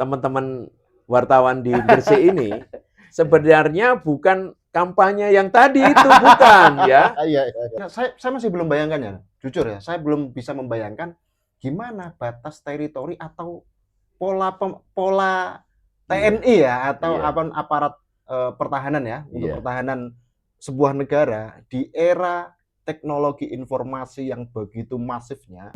teman-teman wartawan di Gresik ini sebenarnya bukan kampanye yang tadi itu, bukan ya. Iya. Nah, saya masih belum bayangkan ya, jujur ya, saya belum bisa membayangkan gimana batas teritori atau pola TNI ya atau Iya. aparat pertahanan ya untuk Iya. pertahanan sebuah negara di era teknologi informasi yang begitu masifnya.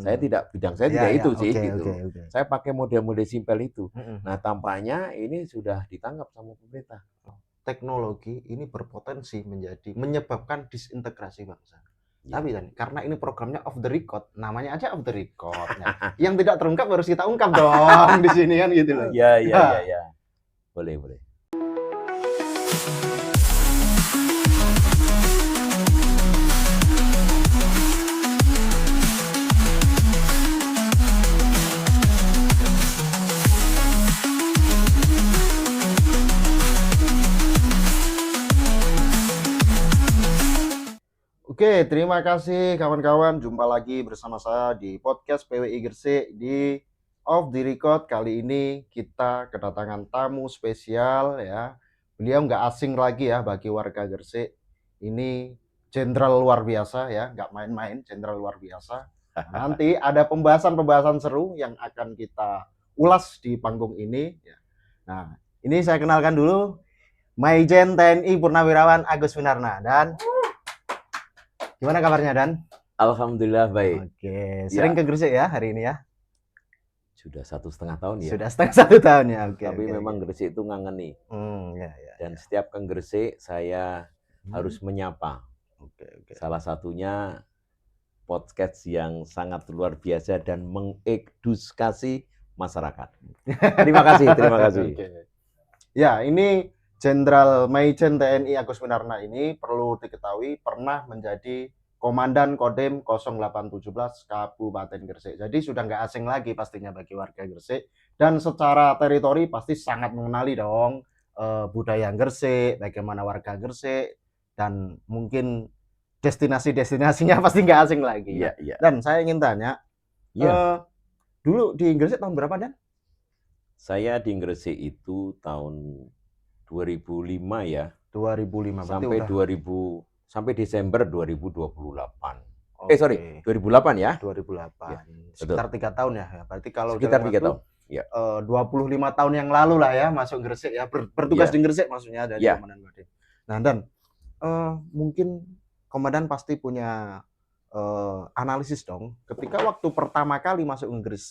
Bidang saya tidak itu sih gitu. Oke. Saya pakai model-model simpel itu. Mm-mm. Nah, tampaknya ini sudah ditangkap sama pemerintah. Teknologi ini berpotensi menyebabkan disintegrasi bangsa. Ya. Tapi kan karena ini programnya off the record, namanya aja off the record. Nah, yang tidak terungkap harus kita ungkap dong di sini kan gitu loh. Ya. Boleh. Oke, terima kasih kawan-kawan. Jumpa lagi bersama saya di podcast PWI Gresik di Off the Record. Kali ini kita kedatangan tamu spesial ya. Beliau nggak asing lagi ya bagi warga Gresik. Ini jenderal luar biasa ya, nggak main-main, jenderal luar biasa. Nanti ada pembahasan seru yang akan kita ulas di panggung ini. Nah, ini saya kenalkan dulu Maijen TNI Purnawirawan Agus Winarna. Dan gimana kabarnya, Dan? Alhamdulillah baik. Oke, sering ke Gresik ya hari ini ya? Sudah 1,5 tahun ya. Sudah setengah 1 tahun ya. Tapi memang Gresik itu ngangeni. Dan setiap ke Gresik saya harus menyapa. Oke. Salah satunya podcast yang sangat luar biasa dan mengedukasi masyarakat. Terima kasih. Oke. Ya, ini Jenderal Maijen TNI Agus Winarna ini perlu diketahui pernah menjadi Komandan Kodim 0817 Kabupaten Gresik. Jadi sudah nggak asing lagi pastinya bagi warga Gresik. Dan secara teritori pasti sangat mengenali dong budaya Gresik, bagaimana warga Gresik, dan mungkin destinasi-destinasinya pasti nggak asing lagi. Iya. Dan saya ingin tanya, dulu di Gresik tahun berapa, Dan? Saya di Gresik itu tahun 2005 ya. 2005 sampai Desember 2028. 2008 ya. 2008. Ya, sekitar 3 tahun ya. Berarti kalau sekitar 3 tahun. Ya. 25 tahun yang lalu lah ya masuk Gresik ya, bertugas di Gresik maksudnya dari Komandan Kodim. Nah, Dan mungkin Komandan pasti punya analisis dong. Ketika waktu pertama kali masuk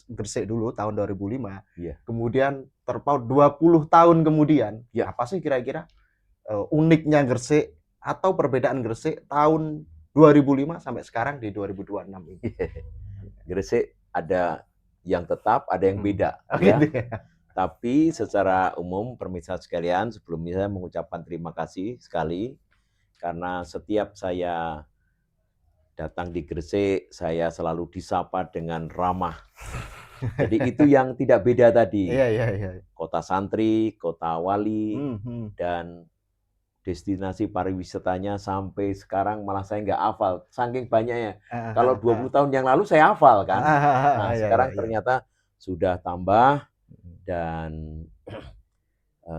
Gresik dulu tahun 2005, kemudian terpaut 20 tahun kemudian, apa sih kira-kira uniknya Gresik atau perbedaan Gresik tahun 2005 sampai sekarang di 2026 ini? Gresik ada yang tetap, ada yang beda. Ya. Tapi secara umum, pemirsa sekalian, sebelumnya saya mengucapkan terima kasih sekali karena setiap saya datang di Gresik, saya selalu disapa dengan ramah. Jadi itu yang tidak beda tadi. Iya. Kota santri, kota wali, dan destinasi pariwisatanya sampai sekarang malah saya nggak hafal. Saking banyaknya. Kalau 20 tahun yang lalu saya hafal kan. Nah, sekarang ternyata sudah tambah dan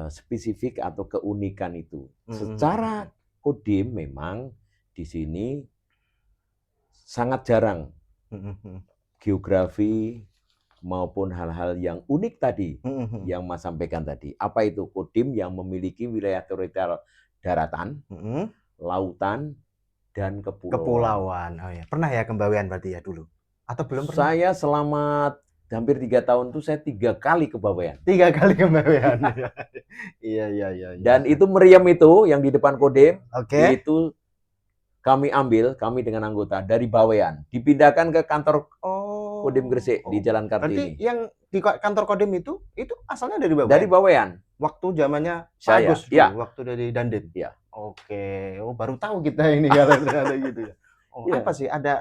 spesifik atau keunikan itu. Secara kodim memang di sini sangat jarang geografi maupun hal-hal yang unik tadi yang Mas sampaikan tadi. Apa itu kodim yang memiliki wilayah teritorial daratan, lautan, dan kepulauan. Oh ya, pernah ya Kembawean berarti ya dulu? Atau belum pernah? Saya selama hampir 3 tahun itu saya 3 kali ke Bawean. 3 kali ke Bawean. Iya. Dan itu meriam itu yang di depan kodim, itu kami dengan anggota dari Bawean, dipindahkan ke kantor Kodim Gresik di Jalan Kartini. Berarti yang di kantor Kodim itu asalnya dari Bawean? Dari Bawean. Waktu zamannya saya, Agus dulu, waktu dari Dandim. Iya. Oke, baru tahu kita ini kalau ternyata gitu ya. Apa sih ada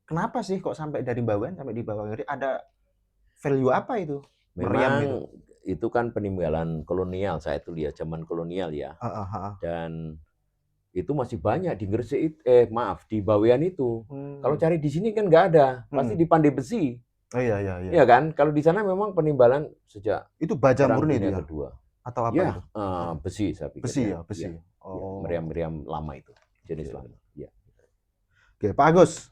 kenapa sih kok sampai dari Bawean sampai di Bawean? Ada value apa itu? Memang itu kan peninggalan kolonial, saya itu lihat zaman kolonial ya. Dan itu masih banyak di Gresik, di Bawean itu. Kalau cari di sini kan nggak ada, pasti di Pandai Besi. Oh iya iya iya. Iya kan? Kalau di sana memang penimbalan sejak Itu baja Perang murni itu Dunia ya? Kedua. Atau apa Ya, itu? Heeh. besi saya pikir Besi ya. ya, Iya, besi. iya, Oh, meriam-meriam lama itu, jenis oke. lama. Iya, Oke, Pak Agus,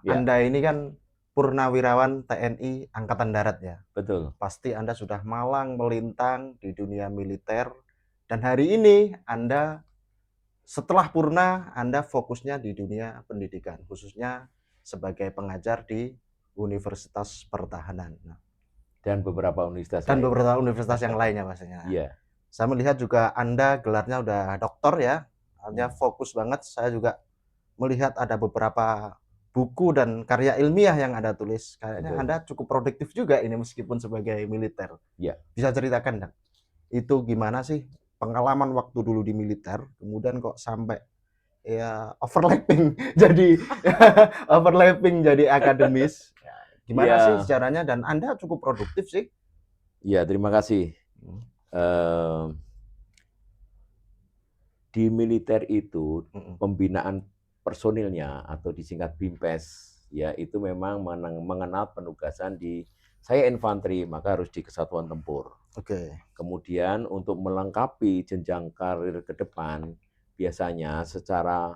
iya, Anda ini kan purnawirawan TNI Angkatan Darat ya. betul, Pasti Anda sudah malang melintang di dunia militer dan hari ini Anda setelah purna Anda fokusnya di dunia pendidikan, khususnya sebagai pengajar di Universitas Pertahanan. Nah, dan beberapa universitas dan lain. beberapa universitas yang lainnya pastinya. Nah, Iya, saya melihat juga Anda gelarnya udah doktor ya. Anda hmm, fokus banget. Saya juga melihat ada beberapa buku dan karya ilmiah yang Anda tulis. Kayaknya betul. Anda cukup produktif juga ini meskipun sebagai militer. Iya, Bisa ceritakan, Dan? Itu gimana sih pengalaman waktu dulu di militer, kemudian kok sampai ya overlapping jadi overlapping jadi akademis. Ya, gimana sih iya, sejarahnya dan Anda cukup produktif sih? iya, terima kasih. Hmm, Eee, di militer itu mm, pembinaan personilnya atau disingkat BIMPES, ya itu memang mengenal penugasan di saya infanteri, maka harus di kesatuan tempur. Oke. Kemudian untuk melengkapi jenjang karir ke depan, biasanya secara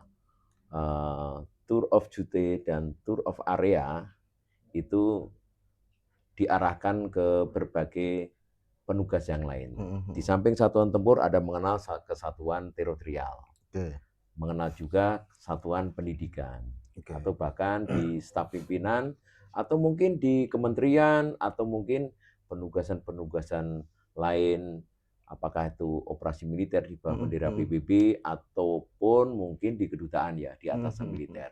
tour of duty dan tour of area itu diarahkan ke berbagai penugas yang lain. Mm, Di mm. samping satuan tempur ada mengenal kesatuan teritorial, Oke, mengenal juga satuan pendidikan, oke. atau bahkan di staf pimpinan, atau mungkin di kementerian, atau mungkin penugasan-penugasan lain, apakah itu operasi militer di bawah Mm, bendera mm. PBB, ataupun mungkin di kedutaan ya, di Mhm, atasan mhm. militer.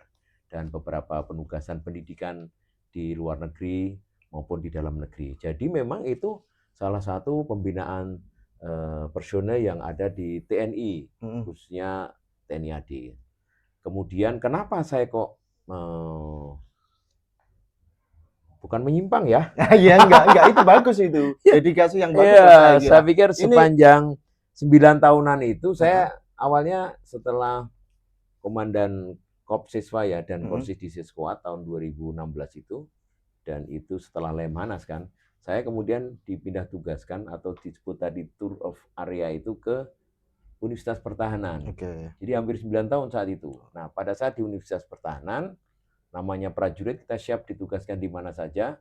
Dan beberapa penugasan pendidikan di luar negeri maupun di dalam negeri. Jadi memang itu salah satu pembinaan personel yang ada di TNI, Mhm. khususnya TNI AD. Kemudian kenapa saya kok bukan menyimpang ya? Iya, enggak, itu bagus itu. Dedikasi yang bagus lah saya Iya, saya kira. pikir Ini sepanjang 9 tahunan itu heeh, saya awalnya setelah komandan Kopsiswa ya dan mhm, Korsis di Siskuat tahun 2016 itu, dan itu setelah Lemhanas kan, saya kemudian dipindah tugaskan atau disebut tadi tour of area itu ke Universitas Pertahanan. oke. Jadi hampir 9 tahun saat itu. Nah, pada saat di Universitas Pertahanan, namanya prajurit, kita siap ditugaskan di mana saja.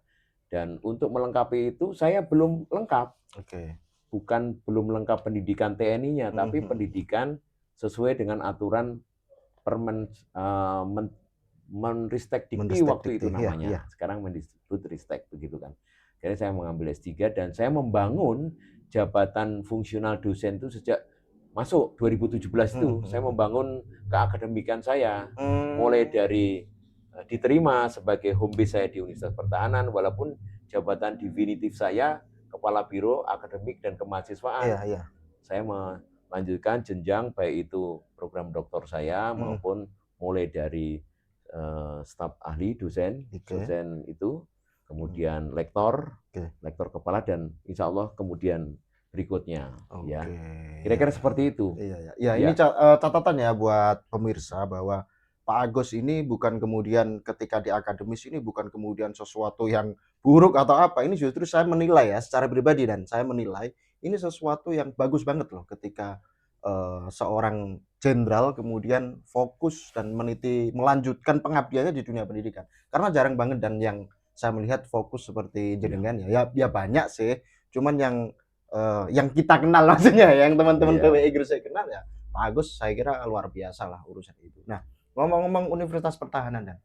Dan untuk melengkapi itu, saya belum lengkap. Oke. Bukan belum lengkap pendidikan TNI-nya, Mhm, tapi mhm. pendidikan sesuai dengan aturan Permen Menristek Dikti Mendesak waktu itu dikti, iya iya. namanya. Sekarang Mendikbud Ristek begitu kan. Jadi saya mengambil S3 dan saya membangun jabatan fungsional dosen itu sejak masuk 2017 Mhm, itu. Saya mhm. membangun keakademikan saya mulai Mmm, dari diterima sebagai home base saya di Universitas Pertahanan walaupun jabatan definitif saya kepala biro akademik dan iya kemahasiswaan. iya. Saya melanjutkan jenjang baik itu program doktor saya Mhm, maupun mulai dari staf ahli dosen, oke. dosen itu, Mhm, kemudian lektor, oke. lektor kepala dan insya Allah kemudian berikutnya Oke, ya. iya Kira-kira iya iya. seperti itu. Iya iya. Ya ini Ya, catatan ya buat pemirsa bahwa Pak Agus ini bukan kemudian ketika di akademis ini bukan kemudian sesuatu yang buruk atau apa, ini justru saya menilai ya secara pribadi dan saya menilai ini sesuatu yang bagus banget loh ketika, seorang jenderal kemudian fokus dan melanjutkan pengabdiannya di dunia pendidikan. Karena jarang banget dan yang saya melihat fokus seperti ya, jenengan ya banyak sih, cuman yang kita kenal maksudnya ya, yang teman-teman ya, PWI Gresik kenal ya, Pak Agus saya kira luar biasa lah urusan itu. Nah, ngomong-ngomong Universitas Pertahanan dan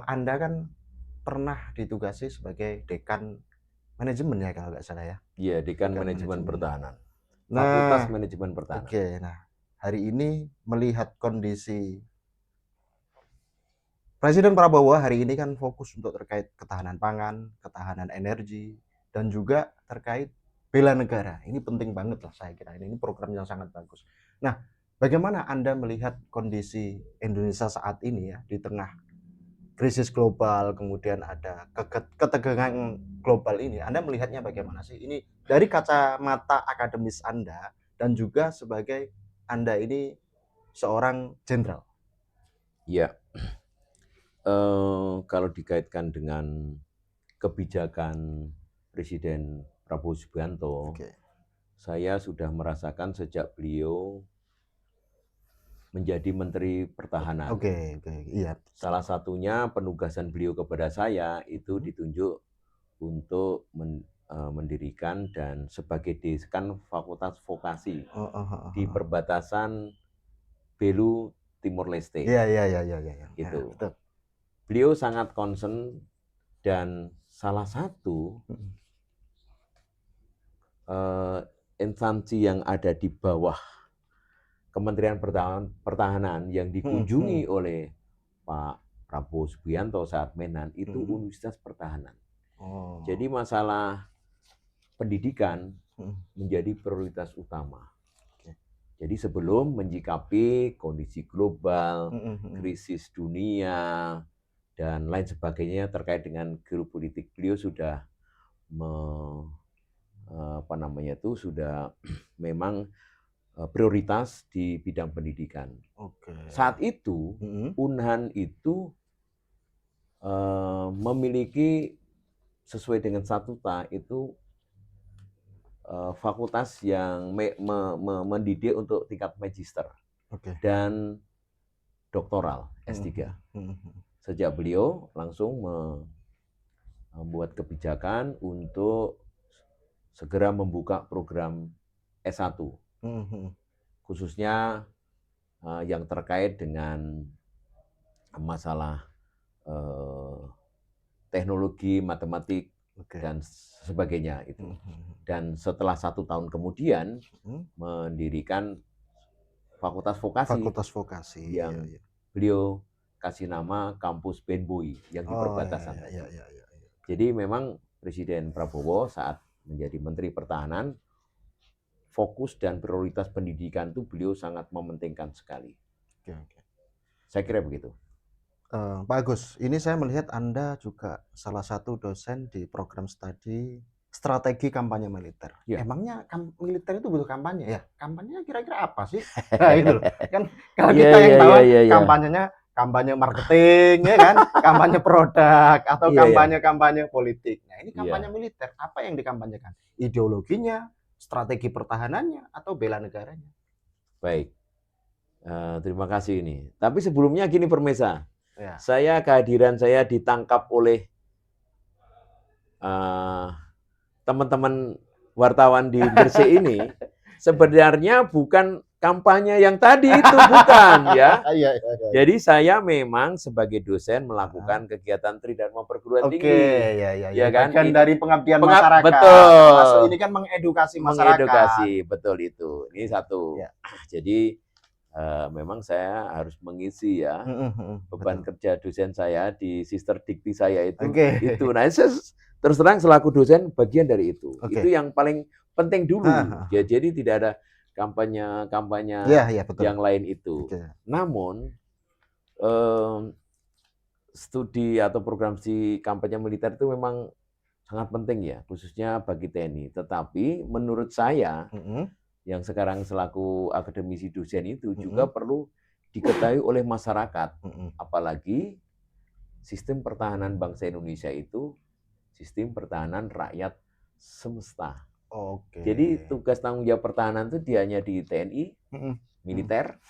Anda kan pernah ditugasi sebagai dekan manajemen ya kalau nggak salah ya, ya, Dekan dekan Manajemen manajemen. Pertahanan, Fakultas Nah, Manajemen Pertahanan. oke, nah hari ini melihat kondisi Presiden Prabowo hari ini kan fokus untuk terkait ketahanan pangan, ketahanan energi, dan juga terkait bela negara. Ini penting banget lah saya kira. Ini program yang sangat bagus. Nah, bagaimana Anda melihat kondisi Indonesia saat ini ya di tengah krisis global, kemudian ada ketegangan global ini. Anda melihatnya bagaimana sih? Ini dari kacamata akademis Anda dan juga sebagai Anda ini seorang jenderal. Ya, kalau dikaitkan dengan kebijakan Presiden Prabowo Subianto, saya sudah merasakan sejak beliau menjadi Menteri Pertahanan. Iya. Salah satunya penugasan beliau kepada saya itu ditunjuk untuk mendirikan dan sebagai dekan Fakultas Vokasi di perbatasan Belu Timur Leste. Iya. Gitu. Betul. Beliau sangat concern dan salah satu instansi yang ada di bawah Kementerian Pertahanan yang dikunjungi oleh Pak Prabowo Subianto saat Menhan itu Universitas Pertahanan. Jadi masalah pendidikan menjadi prioritas utama. Jadi sebelum menyikapi kondisi global, krisis dunia, dan lain sebagainya terkait dengan geopolitik, beliau sudah sudah memang prioritas di bidang pendidikan. Saat itu Unhan itu memiliki sesuai dengan statuta itu fakultas yang mendidik untuk tingkat magister dan doktoral S3. Sejak beliau langsung membuat kebijakan untuk segera membuka program S1, khususnya yang terkait dengan masalah teknologi, matematik, dan sebagainya itu. Dan setelah 1 tahun kemudian mendirikan Fakultas Vokasi yang beliau kasih nama Kampus Benboy yang di perbatasan. Jadi memang Presiden Prabowo saat menjadi Menteri Pertahanan, fokus dan prioritas pendidikan itu beliau sangat mementingkan sekali. Saya kira begitu. Pak Agus, ini saya melihat Anda juga salah satu dosen di program studi strategi kampanye militer. Emangnya militer itu butuh kampanye ya? Kampanyenya kira-kira apa sih? Nah itu loh. Kan kalau kita yang tahu kampanyenya kampanye marketing, ya kan? Kampanye produk atau kampanye politik. Nah ini kampanye militer, apa yang dikampanyekan? Ideologinya, strategi pertahanannya, atau bela negaranya? Baik, terima kasih ini. Tapi sebelumnya gini Permesa, kehadiran saya ditangkap oleh teman-teman wartawan di Gresik ini sebenarnya bukan kampanye yang tadi itu, bukan ya. Jadi saya memang sebagai dosen melakukan kegiatan Tridharma perguruan tinggi. Ya kan? Bagian dari pengabdian masyarakat. Betul. Masuk ini kan mengedukasi masyarakat. Mengedukasi, betul itu. Ini satu. Jadi memang saya harus mengisi ya beban kerja dosen saya di Sister Dikti saya itu. Nah, saya terus terang selaku dosen bagian dari itu. Itu yang paling penting dulu. Jadi tidak ada kampanye yang lain itu. Namun studi atau program si kampanye militer itu memang sangat penting ya, khususnya bagi TNI. Tetapi menurut saya yang sekarang selaku akademisi dosen itu juga perlu diketahui oleh masyarakat. Apalagi sistem pertahanan bangsa Indonesia itu sistem pertahanan rakyat semesta. Jadi tugas tanggung jawab pertahanan itu tidak hanya di TNI, militer,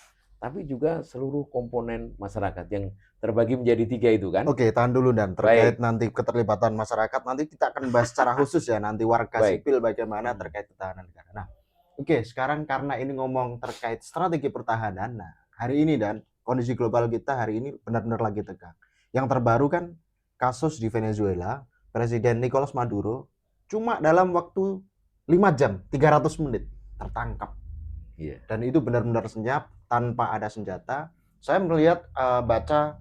tapi juga seluruh komponen masyarakat yang terbagi menjadi 3 itu kan. Tahan dulu Dan, terkait nanti keterlibatan masyarakat, nanti kita akan bahas secara khusus ya, nanti warga sipil bagaimana terkait pertahanan negara. Nah, sekarang karena ini ngomong terkait strategi pertahanan, nah hari ini Dan, kondisi global kita hari ini benar-benar lagi tegang. Yang terbaru kan kasus di Venezuela, Presiden Nicolas Maduro cuma dalam waktu 5 jam, 300 menit tertangkap. Dan itu benar-benar senyap, tanpa ada senjata. Saya melihat baca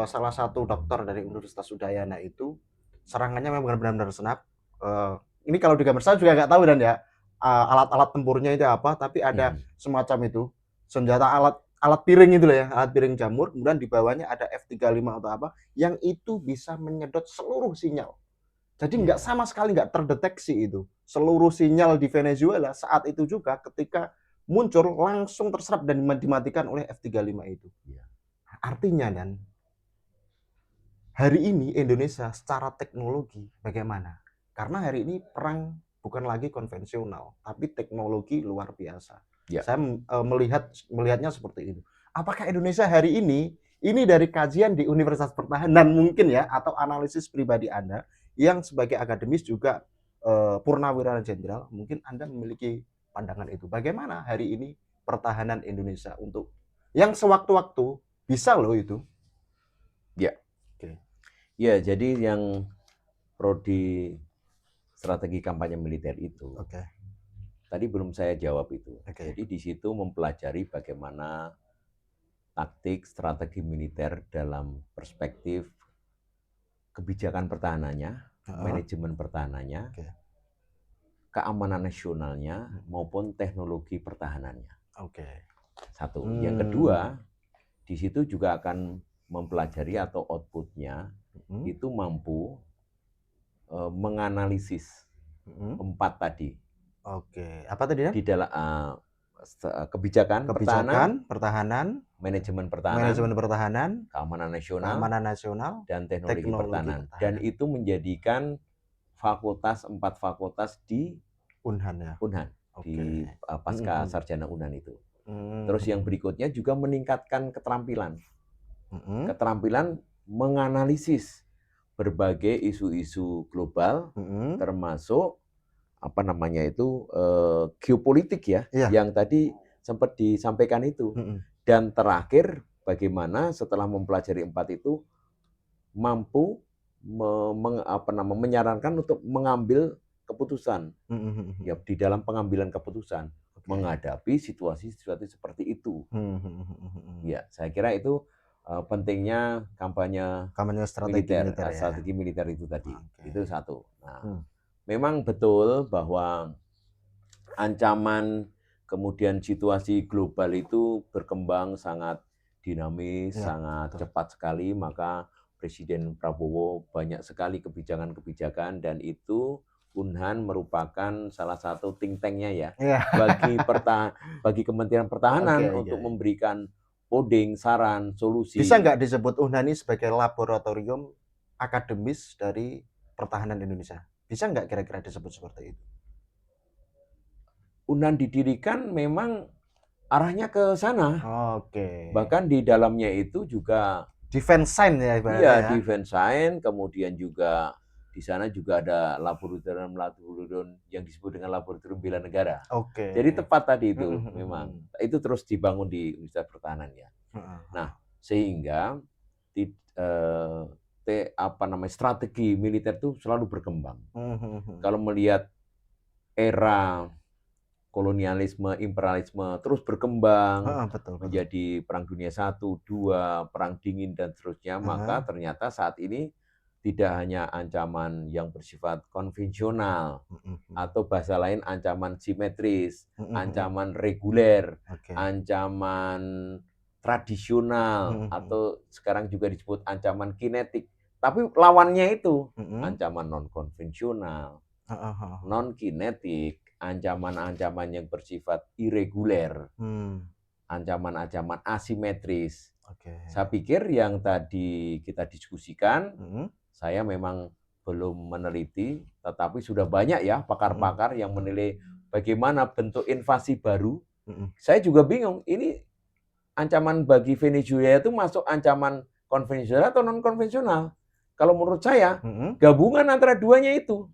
salah satu dokter dari Universitas Udayana itu, serangannya memang benar-benar senap. Ini kalau di gambar saya juga nggak tahu Dan ya, alat-alat tempurnya itu apa, tapi ada semacam itu, senjata alat piring itu lah ya, alat piring jamur, kemudian di bawahnya ada F-35 atau apa, yang itu bisa menyedot seluruh sinyal. Jadi nggak sama sekali nggak terdeteksi itu. Seluruh sinyal di Venezuela saat itu juga ketika muncul langsung terserap dan dimatikan oleh F-35 itu. Artinya Dan, hari ini Indonesia secara teknologi bagaimana? Karena hari ini perang bukan lagi konvensional, tapi teknologi luar biasa. Ya. Saya melihatnya seperti itu. Apakah Indonesia hari ini dari kajian di Universitas Pertahanan mungkin ya, atau analisis pribadi Anda yang sebagai akademis juga purnawirawan jenderal, mungkin Anda memiliki pandangan itu. Bagaimana hari ini pertahanan Indonesia untuk yang sewaktu-waktu bisa loh itu? Ya. Oke. Ya, jadi yang prodi strategi kampanye militer itu, Oke. tadi belum saya jawab itu. Oke. Jadi di situ mempelajari bagaimana taktik strategi militer dalam perspektif kebijakan pertahanannya, manajemen pertahanannya, Oke. keamanan nasionalnya, maupun teknologi pertahanannya. Oke. Satu. Yang kedua, di situ juga akan mempelajari atau outputnya itu mampu menganalisis 4 tadi. Oke. Apa tadi ya? Di dalam kebijakan pertahanan, manajemen pertahanan, keamanan keamanan nasional, dan teknologi pertahanan. pertahanan. Dan itu menjadikan 4 fakultas di Unhan ya. Unhan, Oke. di pasca sarjana Unhan itu. Terus yang berikutnya juga meningkatkan keterampilan. Keterampilan menganalisis berbagai isu-isu global, termasuk geopolitik ya, yang tadi sempat disampaikan itu. Dan terakhir, bagaimana setelah mempelajari 4 itu mampu menyarankan untuk mengambil keputusan ya di dalam pengambilan keputusan menghadapi situasi-situasi seperti itu. Ya, saya kira itu pentingnya kampanye strategi militer itu tadi. Itu satu. Nah, memang betul bahwa ancaman kemudian situasi global itu berkembang sangat dinamis, sangat cepat sekali, maka Presiden Prabowo banyak sekali kebijakan-kebijakan, dan itu Unhan merupakan salah satu think tank-nya ya bagi Kementerian Pertahanan untuk memberikan coding, saran, solusi. Bisa nggak disebut Unhan ini sebagai laboratorium akademis dari pertahanan Indonesia? Bisa nggak kira-kira disebut seperti itu? Unhan didirikan memang arahnya ke sana. Bahkan di dalamnya itu juga defense science ya ibaratnya. Iya, defense science, kemudian juga di sana juga ada laboratorium yang disebut dengan laboratorium bela negara. Jadi tepat tadi itu memang. Itu terus dibangun di Universitas Pertahanan ya. Nah, sehingga strategi militer itu selalu berkembang. Kalau melihat era kolonialisme, imperialisme terus berkembang menjadi Perang Dunia I, II, Perang Dingin dan seterusnya, maka ternyata saat ini tidak hanya ancaman yang bersifat konvensional atau bahasa lain ancaman simetris, ancaman reguler, ancaman tradisional, atau sekarang juga disebut ancaman kinetik. Tapi lawannya itu ancaman non-konvensional, non-kinetik, ancaman-ancaman yang bersifat irreguler, ancaman-ancaman asimetris. Saya pikir yang tadi kita diskusikan, saya memang belum meneliti, tetapi sudah banyak ya pakar-pakar yang menilai bagaimana bentuk invasi baru. Saya juga bingung, ini ancaman bagi Venezuela itu masuk ancaman konvensional atau non-konvensional? Kalau menurut saya, gabungan antara duanya itu.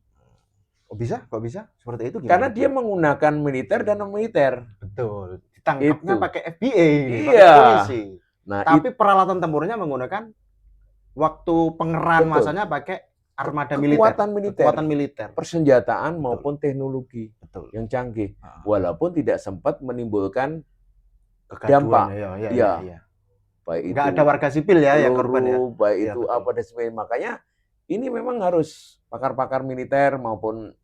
Kok bisa? Seperti itu gimana? Karena dia menggunakan militer dan non-militer. Betul. Ditangkapnya pakai FBI, pakai polisi. Nah, tapi peralatan tempurnya menggunakan waktu pengerahan masanya pakai armada kekuatan militer. Persenjataan maupun teknologi yang canggih. Walaupun tidak sempat menimbulkan dampak. Baik nggak ada warga sipil ya yang korban ya. Baik itu apa dan sebagainya. Makanya ini memang harus pakar-pakar militer maupun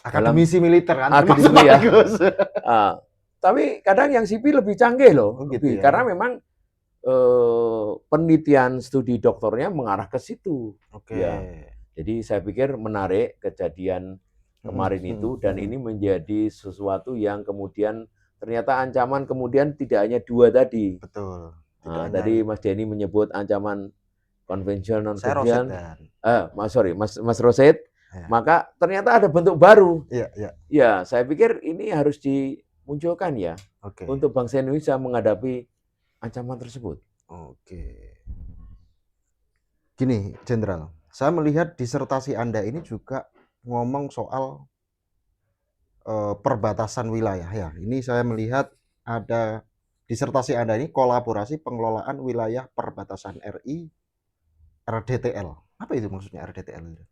akademisi militer kan. Akademisi ya. Tapi kadang yang sipil lebih canggih loh. Karena memang penelitian studi doktornya mengarah ke situ. Ya. Jadi saya pikir menarik kejadian kemarin itu, dan ini menjadi sesuatu yang kemudian ternyata ancaman kemudian tidak hanya 2 tadi. Betul. Tadi Mas Denny menyebut ancaman konvensional, Saya Rosedan. Mas Roset, Ya. maka ternyata ada bentuk baru. Iya, iya. Ya, saya pikir ini harus dimunculkan ya, Oke. untuk bangsa Indonesia menghadapi ancaman tersebut. Oke. Gini, Jenderal, saya melihat disertasi Anda ini juga ngomong soal perbatasan wilayah ya. Ini saya melihat ada disertasi Anda ini kolaborasi pengelolaan wilayah perbatasan RI RDTL. Apa itu maksudnya RDTL itu?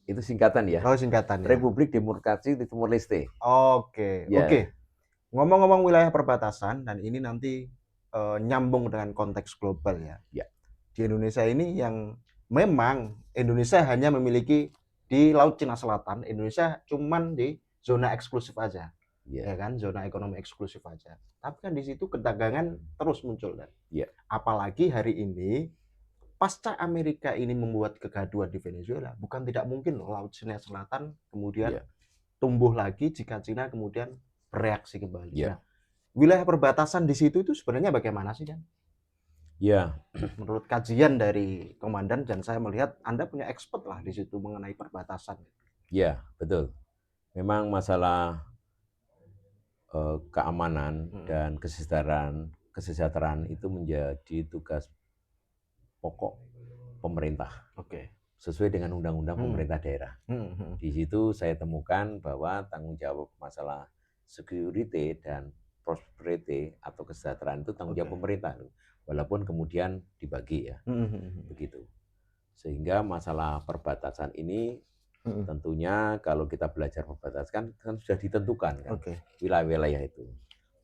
Itu singkatan ya. Oh, singkatan ya. Republik Demokrasi Timur Leste. Oke, Ya. oke. Ngomong-ngomong wilayah perbatasan dan ini nanti nyambung dengan konteks global ya. Ya. Di Indonesia ini yang memang Indonesia hanya memiliki di Laut Cina Selatan, Indonesia cuman di zona eksklusif aja. Ya kan, zona ekonomi eksklusif aja. Tapi kan di situ kedagangan terus muncul kan. Ya. Apalagi hari ini pasca Amerika ini membuat kegaduhan di Venezuela, bukan tidak mungkin loh Laut Cina Selatan kemudian tumbuh lagi jika Cina kemudian bereaksi kembali. Ya. Nah, wilayah perbatasan di situ itu sebenarnya bagaimana sih, Jan? Ya. Menurut kajian dari komandan dan saya melihat Anda punya expert lah di situ mengenai perbatasan. Ya, betul. Memang masalah keamanan dan kesejahteraan itu menjadi tugas pokok pemerintah. Oke. Sesuai dengan undang-undang pemerintah daerah. Di situ saya temukan bahwa tanggung jawab masalah security dan prosperity atau kesejahteraan itu tanggung jawab pemerintah. Walaupun kemudian dibagi ya. Begitu. Sehingga masalah perbatasan ini tentunya kalau kita belajar perbatasan kan sudah ditentukan kan wilayah-wilayah itu.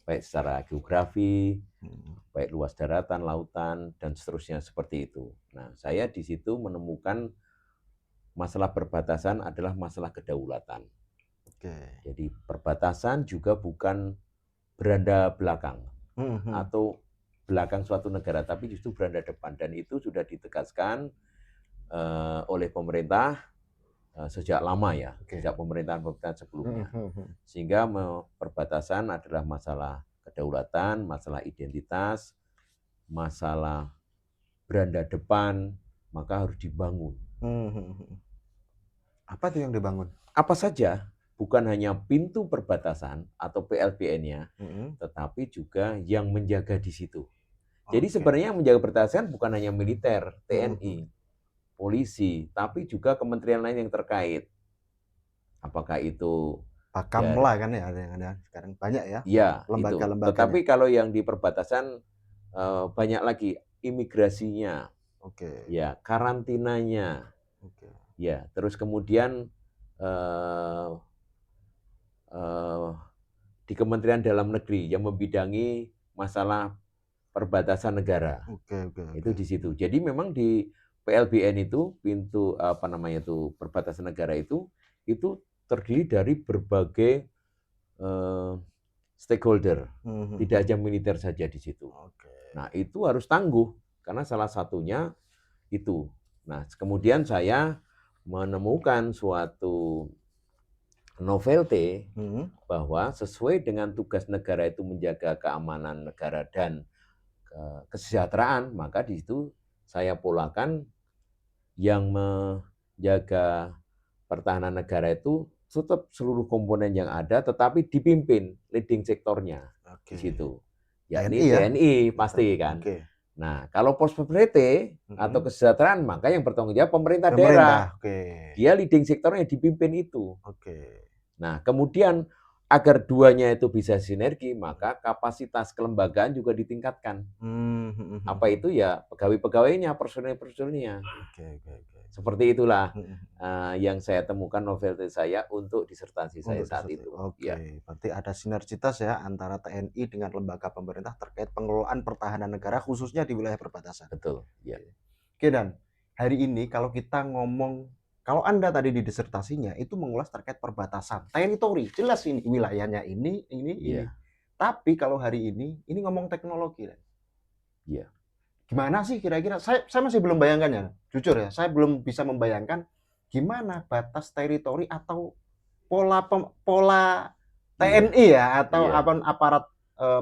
Baik secara geografi, baik luas daratan, lautan, dan seterusnya seperti itu. Nah, saya di situ menemukan masalah perbatasan adalah masalah kedaulatan. Jadi perbatasan juga bukan beranda belakang atau belakang suatu negara, tapi justru beranda depan. Dan itu sudah ditegaskan oleh pemerintah sejak lama ya, sejak pemerintahan sebelumnya. Sehingga perbatasan adalah masalah kedaulatan, masalah identitas, masalah beranda depan, maka harus dibangun. Apa itu yang dibangun? Apa saja, bukan hanya pintu perbatasan atau PLBN-nya, tetapi juga yang menjaga di situ. Jadi sebenarnya yang menjaga perbatasan bukan hanya militer, TNI, polisi, tapi juga kementerian lain yang terkait. Apakah itu Pakamla kan ya, ada sekarang banyak ya. Ya, lembaga-lembaga. Tetapi kalau yang di perbatasan banyak lagi imigrasinya, ya karantinanya, ya terus kemudian di Kementerian Dalam Negeri yang membidangi masalah perbatasan negara. Itu di situ. Jadi memang di PLBN itu pintu perbatasan negara itu terdiri dari berbagai stakeholder, tidak hanya militer saja di situ. Nah, itu harus tangguh karena salah satunya itu. Nah, kemudian saya menemukan suatu novelty bahwa sesuai dengan tugas negara itu menjaga keamanan negara dan kesejahteraan, maka di situ saya polakan yang menjaga pertahanan negara itu tetap seluruh komponen yang ada, tetapi dipimpin leading sektornya di situ. Yakni TNI pasti kan. Nah, kalau prosperity atau kesejahteraan, maka yang bertanggung jawab pemerintah daerah. Dia leading sektornya dipimpin itu. Nah, kemudian agar duanya itu bisa sinergi, maka kapasitas kelembagaan juga ditingkatkan. Apa itu ya pegawai-pegawainya, personil-personilnya. Seperti itulah yang saya temukan novelty saya untuk disertasi saya saat itu. Berarti ada sinergitas ya antara TNI dengan lembaga pemerintah terkait pengelolaan pertahanan negara khususnya di wilayah perbatasan. Betul. Ya. Oke, Dan hari ini kalau kita ngomong, kalau Anda tadi di disertasinya itu mengulas terkait perbatasan, teritori, jelas ini wilayahnya ini. Tapi kalau hari ini ngomong teknologi. Iya. Gimana sih kira-kira? Saya masih belum bayangkan ya, jujur ya, saya belum bisa membayangkan gimana batas teritori atau pola TNI ya atau aparat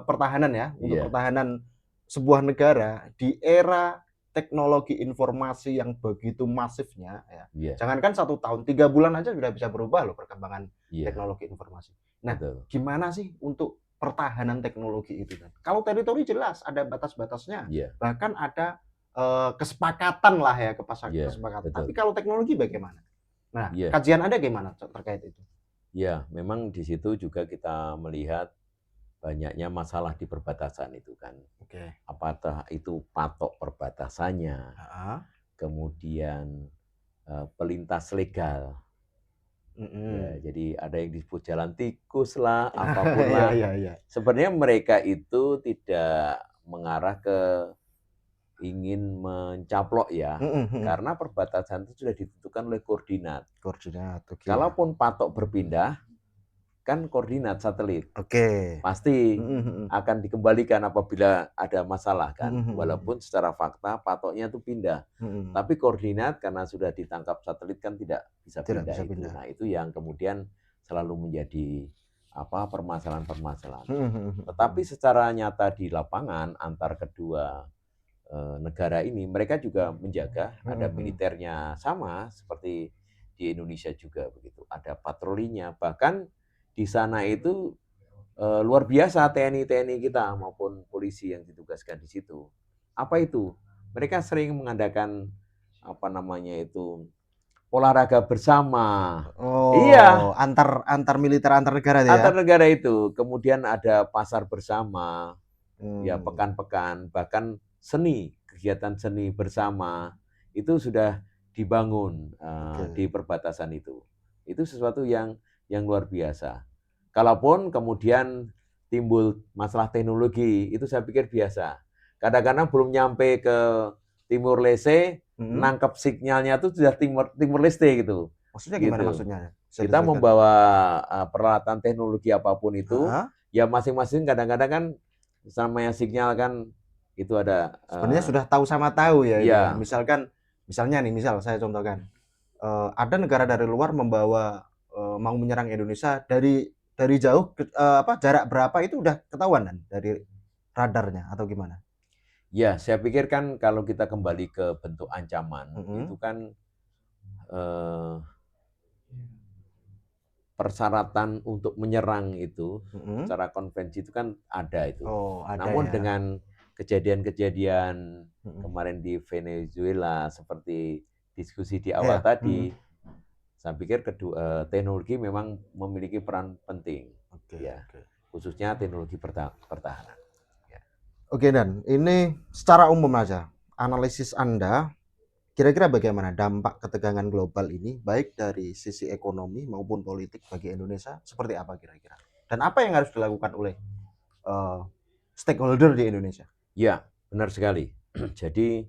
pertahanan ya untuk pertahanan sebuah negara di era teknologi informasi yang begitu masifnya, ya. Iya. Jangankan 1 tahun, 3 bulan aja sudah bisa berubah loh perkembangan Iya. teknologi informasi. Nah, Betul. gimana sih untuk pertahanan teknologi itu kan? Kalau teritori jelas ada batas-batasnya, Iya. bahkan ada kesepakatan lah ya, Iya, kesepakatan. Tapi betul. kalau teknologi bagaimana? Nah, Iya. kajian Anda gimana terkait itu? Iya, memang di situ juga kita melihat banyaknya masalah di perbatasan itu kan. Oke. Apakah itu patok perbatasannya, Heeh. kemudian pelintas legal. Ya, Mhm. jadi ada yang disebut jalan tikus lah, apapun Iya, lah. iya, iya. Sebenarnya mereka itu tidak mengarah ke ingin mencaplok ya, Mhm, mhm. karena perbatasan itu sudah ditentukan oleh koordinat. Koordinat, oke. Kalaupun patok berpindah, kan koordinat satelit. Oke. Pasti Mhm, mhm. akan dikembalikan apabila ada masalah Mhm, kan, mhm, walaupun secara fakta patoknya itu pindah. mhm. Tapi koordinat karena sudah ditangkap satelit kan tidak bisa Tidak pindah bisa itu. pindah. Nah, itu yang kemudian selalu menjadi permasalahan-permasalahan. Mhm, mhm, Tetapi mhm. secara nyata di lapangan antar kedua negara ini mereka juga menjaga, Mhm, ada mhm. militernya sama seperti di Indonesia juga begitu. Ada patrolinya, bahkan di sana itu luar biasa TNI-TNI kita maupun polisi yang ditugaskan di situ. Apa itu? Mereka sering mengadakan olahraga bersama. Oh, Iya, antar militer antar negara tuh ya? antar negara itu. Kemudian ada pasar bersama, ya Mmm, pekan-pekan, bahkan kegiatan seni bersama itu sudah dibangun di oke. perbatasan itu. Itu sesuatu yang luar biasa. Kalaupun kemudian timbul masalah teknologi, itu saya pikir biasa. Kadang-kadang belum nyampe ke Timur Leste, Mhm. nangkep sinyalnya itu sudah Timur Leste gitu. Maksudnya gimana Gitu. maksudnya? Bisa Kita dijelaskan? membawa peralatan teknologi apapun itu, Heeh. ya masing-masing kadang-kadang kan namanya sinyal kan itu ada Sebenarnya sudah tahu sama tahu ya itu ya. iya, Misalnya nih, misal saya contohkan, ada negara dari luar membawa, mau menyerang Indonesia dari jauh jarak berapa itu udah ketahuan kan dari radarnya atau gimana? ya saya pikir kan kalau kita kembali ke bentuk ancaman, itu Mhm, kan eh, persyaratan untuk menyerang itu mhm. secara konvensi itu kan ada itu. Oh, ada Namun ya. dengan kejadian-kejadian Mhm. kemarin di Venezuela seperti diskusi di awal Iya, tadi, mhm. saya pikir teknologi memang memiliki peran penting, Oke, ya, oke. khususnya teknologi pertahanan. Ya. Oke Dan, ini secara umum aja, analisis Anda kira-kira bagaimana dampak ketegangan global ini baik dari sisi ekonomi maupun politik bagi Indonesia seperti apa kira-kira? Dan apa yang harus dilakukan oleh eh, stakeholder di Indonesia? Ya, benar sekali. Jadi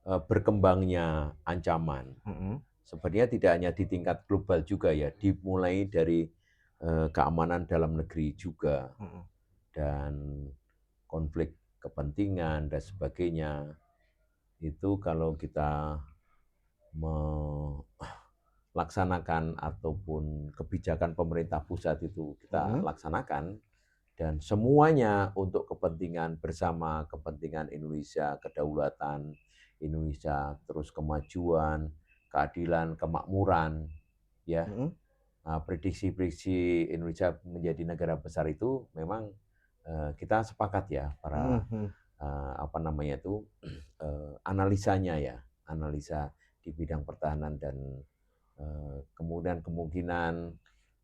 berkembangnya ancaman Mhm, sebenarnya tidak hanya di tingkat global juga ya, dimulai dari keamanan dalam negeri juga mhm, dan konflik kepentingan dan sebagainya. Itu kalau kita melaksanakan ataupun kebijakan pemerintah pusat itu kita mhm, laksanakan dan semuanya untuk kepentingan bersama, kepentingan Indonesia, kedaulatan Indonesia, terus kemajuan, keadilan, kemakmuran, ya. mhm, Prediksi-prediksi Indonesia menjadi negara besar itu memang kita sepakat ya para mhm, mhm. analisanya ya, analisa di bidang pertahanan dan kemudian kemungkinan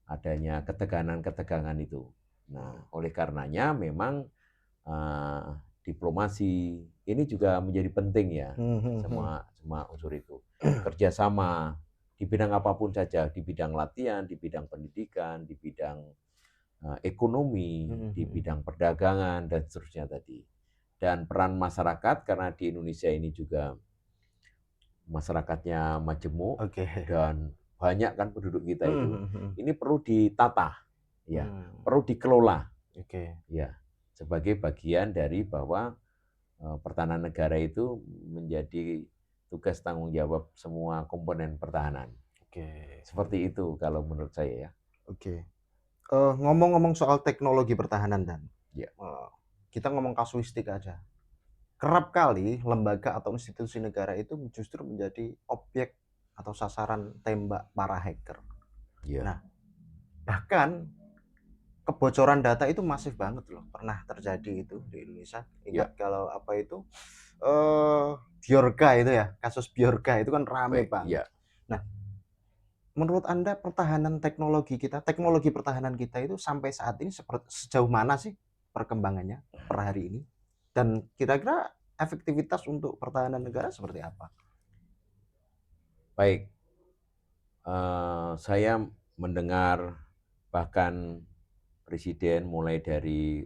adanya ketegangan-ketegangan itu. Nah, Oh, oleh karenanya memang diplomasi ini juga menjadi penting ya, mhm, mhm. semua semua unsur itu. Kerjasama di bidang apapun saja, di bidang latihan, di bidang pendidikan, di bidang ekonomi, Mhm, di mhm. bidang perdagangan dan seterusnya tadi. Dan peran masyarakat karena di Indonesia ini juga masyarakatnya majemuk Oke. dan banyak kan penduduk kita Mhm, itu, mhm, mhm. ini perlu ditata, ya, Mmm, perlu dikelola, oke. ya, sebagai bagian dari bahwa pertahanan negara itu menjadi tugas tanggung jawab semua komponen pertahanan. Oke, Seperti itu kalau menurut saya ya. oke. Ngomong-ngomong soal teknologi pertahanan Dan, Ya, eee, kita ngomong kasuistik aja. kerap kali lembaga atau institusi negara itu justru menjadi objek atau sasaran tembak para hacker. Iya. Nah, bahkan kebocoran data itu masif banget loh, pernah terjadi itu di Indonesia. Ingat kalau apa itu, Bjorka itu ya, kasus Bjorka itu kan rame Baik, banget. iya. Nah, menurut Anda teknologi pertahanan kita itu sampai saat ini sejauh mana sih perkembangannya per hari ini? Dan kira-kira efektivitas untuk pertahanan negara seperti apa? Baik, saya mendengar bahkan presiden mulai dari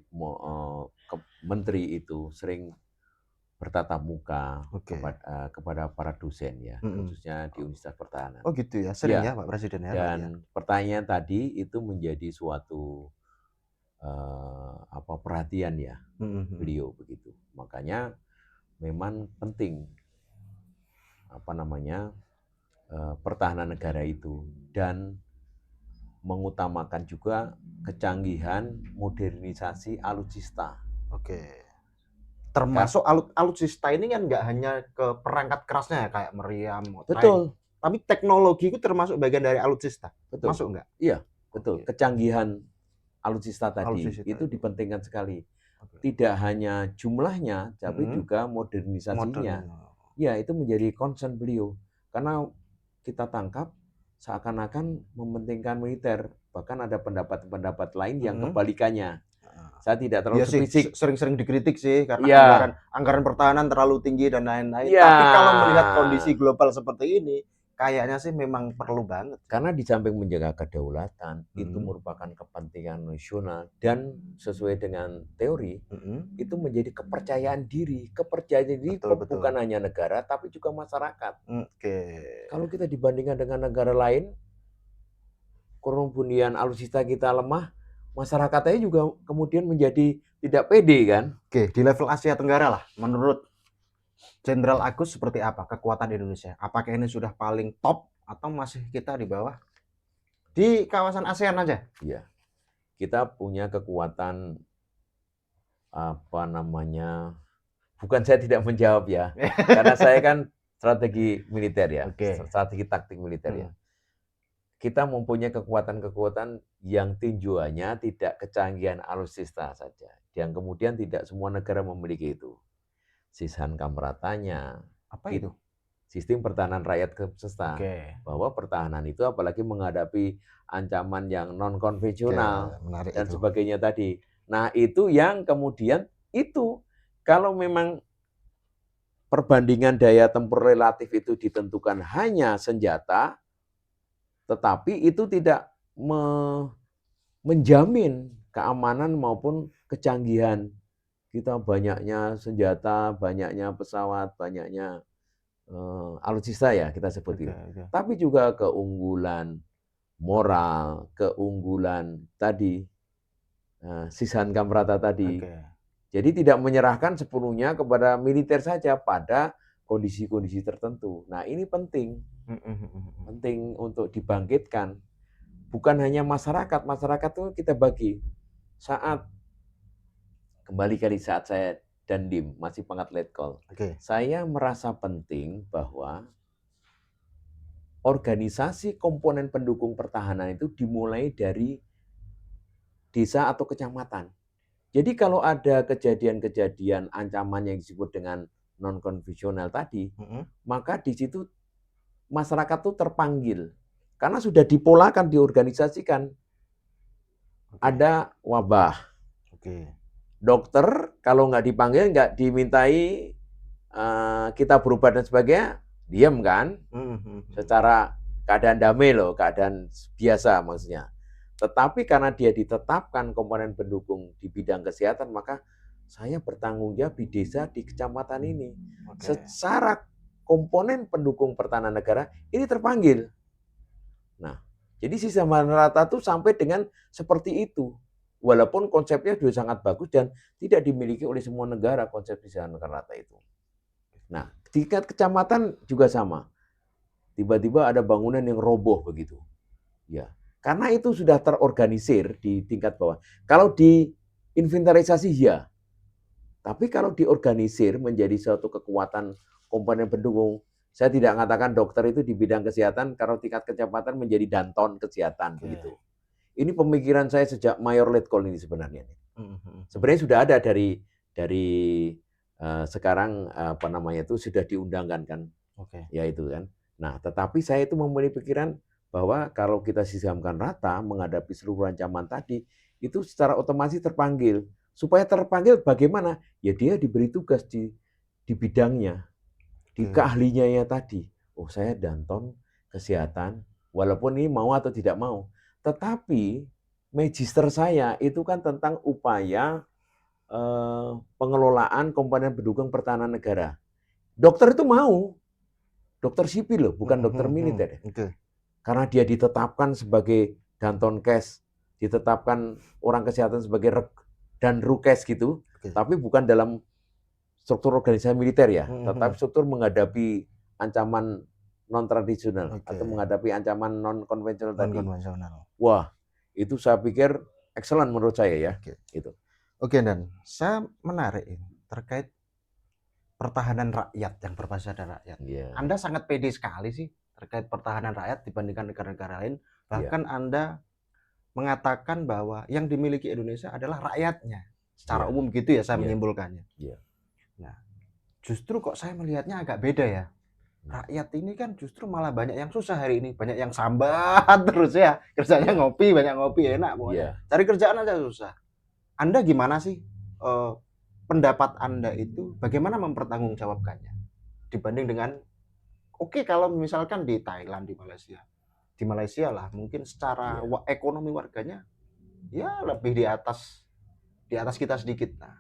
menteri itu sering bertatap muka Oke. kepada para dosen ya, Mhm. khususnya di Universitas Pertahanan. Oh gitu ya, sering Ya, ya Pak Presiden ya berarti ya? dan pertanyaan tadi itu menjadi suatu perhatian ya Mhm mhm. beliau begitu. Makanya memang penting pertahanan negara itu dan mengutamakan juga kecanggihan modernisasi alutsista. Oke. Kan? Termasuk alutsista ini kan nggak hanya ke perangkat kerasnya ya kayak meriam, tank, Betul, tapi teknologi itu termasuk bagian dari alutsista. betul. Masuk nggak? Iya, betul. Oke. Kecanggihan alutsista tadi Alutsista itu itu. dipentingkan sekali. Oke. Tidak hanya jumlahnya, tapi Mhm. juga modernisasinya. Modern. Ya, itu menjadi concern beliau. Karena kita tangkap seakan-akan mementingkan militer. Bahkan ada pendapat-pendapat lain yang Mhm. kebalikannya. Heeh. Saya tidak Iya terlalu sih, spesifik. sering-sering dikritik sih karena anggaran Iya, anggaran pertahanan terlalu tinggi dan lain-lain. iya. Tapi kalau melihat kondisi global seperti ini, kayaknya sih memang perlu banget. Karena di samping menjaga kedaulatan, itu Mhm. merupakan kepentingan nasional dan sesuai dengan teori, Mhm. itu menjadi kepercayaan diri. Kepercayaan diri Betul betul. bukan hanya negara, tapi juga masyarakat. Oke. Kalau kita dibandingkan dengan negara lain, kemudian alutsista kita lemah, masyarakatnya juga kemudian menjadi tidak pede kan? Oke, di level Asia Tenggara lah, menurut Jenderal Agus seperti apa kekuatan Indonesia? Apakah ini sudah paling top atau masih kita di bawah? Di kawasan ASEAN aja. Iya, kita punya kekuatan bukan saya tidak menjawab ya, karena saya kan strategi militer ya, Oke. strategi taktik militer ya. Hmm. Kita mempunyai kekuatan-kekuatan yang tinjauannya tidak kecanggihan alutsista saja, yang kemudian tidak semua negara memiliki itu. Sisan Kamratanya, Apa itu? sistem pertahanan rakyat kepeserta, Oke. bahwa pertahanan itu apalagi menghadapi ancaman yang non Oke, konvensional menarik dan itu. sebagainya tadi. Nah, itu yang kemudian itu kalau memang perbandingan daya tempur relatif itu ditentukan hanya senjata, tetapi itu tidak menjamin keamanan maupun kecanggihan. Kita banyaknya senjata, banyaknya pesawat, banyaknya alutsista ya kita sebut Oke, itu. oke. Tapi juga keunggulan moral, keunggulan tadi, Sisan Kamprata tadi. Oke. Jadi tidak menyerahkan sepenuhnya kepada militer saja pada kondisi-kondisi tertentu. Nah, ini penting, penting untuk dibangkitkan. Bukan hanya masyarakat, masyarakat itu kita bagi. Saat saat saya Dandim masih pangkat letkol, Oke. saya merasa penting bahwa organisasi komponen pendukung pertahanan itu dimulai dari desa atau kecamatan. Jadi kalau ada kejadian-kejadian ancaman yang disebut dengan non konvensional tadi, maka di situ masyarakat tuh terpanggil karena sudah dipolakan, diorganisasikan. Ada wabah. Oke. Dokter kalau nggak dipanggil, nggak dimintai kita berobat dan sebagainya, diam kan? Secara keadaan damai loh, keadaan biasa maksudnya. Tetapi karena dia ditetapkan komponen pendukung di bidang kesehatan, maka saya bertanggung jawab di desa, di kecamatan ini. Secara komponen pendukung pertahanan negara ini terpanggil. Nah, jadi sisa rata tuh sampai dengan seperti itu. Walaupun konsepnya sudah sangat bagus dan tidak dimiliki oleh semua negara konsep sisa rata itu. Nah, tingkat kecamatan juga sama. Tiba-tiba ada bangunan yang roboh begitu. Ya, karena itu sudah terorganisir di tingkat bawah. Kalau di inventarisasi ya, Tapi kalau diorganisir menjadi suatu kekuatan komponen pendukung, saya tidak mengatakan dokter itu di bidang kesehatan kalau tingkat kecepatan menjadi danton kesehatan begitu. Ini pemikiran saya sejak Mayor Letkol ini sebenarnya. Sebenarnya sudah ada dari sekarang apa namanya itu sudah diundangkan kan, ya itu kan. Nah, tetapi saya itu mempunyai pikiran bahwa kalau kita sisamkan rata menghadapi seluruh ancaman tadi, itu secara otomatis terpanggil. Supaya terpanggil bagaimana? Ya dia diberi tugas di bidangnya, di keahlinya ya tadi. Oh saya danton kesehatan, walaupun ini mau atau tidak mau. Tetapi magister saya itu kan tentang upaya pengelolaan komponen pendukung pertahanan negara. Dokter itu mau, dokter sipil loh, bukan dokter militer. Karena dia ditetapkan sebagai danton kes, ditetapkan orang kesehatan sebagai dan rukes gitu, tapi bukan dalam struktur organisasi militer ya, tetapi struktur menghadapi ancaman non tradisional atau menghadapi ancaman non konvensional tadi. Wah, itu saya pikir excellent menurut saya ya. Itu. Oke, dan saya menarik terkait pertahanan rakyat yang berbasis pada rakyat. Anda sangat pede sekali sih terkait pertahanan rakyat dibandingkan negara-negara lain. Bahkan Anda mengatakan bahwa yang dimiliki Indonesia adalah rakyatnya. Secara umum gitu ya saya menyimpulkannya. Nah, justru kok saya melihatnya agak beda ya. Rakyat ini kan justru malah banyak yang susah hari ini, banyak yang sambat terus ya. Kerjanya ngopi, banyak ngopi enak pokoknya. Cari kerjaan aja susah. Anda gimana sih pendapat Anda itu bagaimana mempertanggungjawabkannya dibanding dengan kalau misalkan di Thailand, di Malaysia lah mungkin secara ekonomi warganya ya lebih di atas kita sedikit. Nah,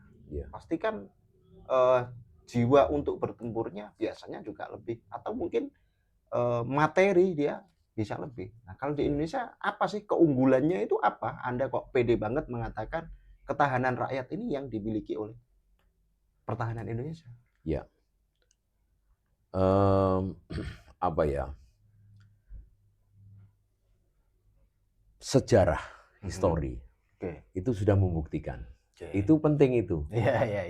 pasti kan jiwa untuk bertempurnya biasanya juga lebih, atau mungkin materi dia bisa lebih. Nah, kalau di Indonesia apa sih keunggulannya itu apa? Anda kok pede banget mengatakan ketahanan rakyat ini yang dimiliki oleh pertahanan Indonesia? Ya, apa ya? Sejarah, histori itu sudah membuktikan. Itu penting itu.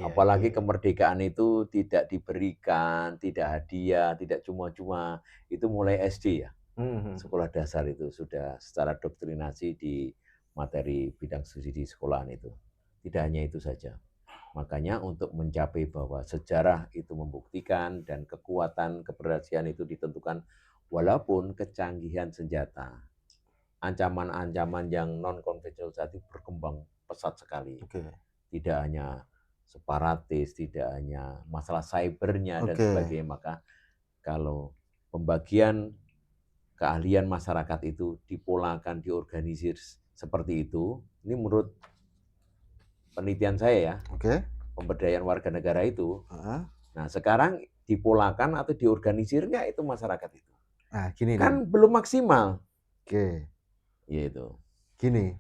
Apalagi kemerdekaan itu tidak diberikan, tidak hadiah, tidak cuma-cuma. Itu mulai SD ya. Sekolah dasar itu sudah secara doktrinasi di materi bidang studi di sekolahan itu. Tidak hanya itu saja. Makanya untuk mencapai bahwa sejarah itu membuktikan dan kekuatan keberhasilan itu ditentukan walaupun kecanggihan senjata, ancaman-ancaman yang non konvensional saat ini berkembang pesat sekali. Tidak hanya separatis, tidak hanya masalah cybernya dan sebagainya. Maka kalau pembagian keahlian masyarakat itu dipolakan, diorganisir seperti itu, ini menurut penelitian saya ya, pemberdayaan warga negara itu. Nah sekarang dipolakan atau diorganisir nggak itu masyarakat itu? Nah, gini kan belum maksimal. Gitu. Gini,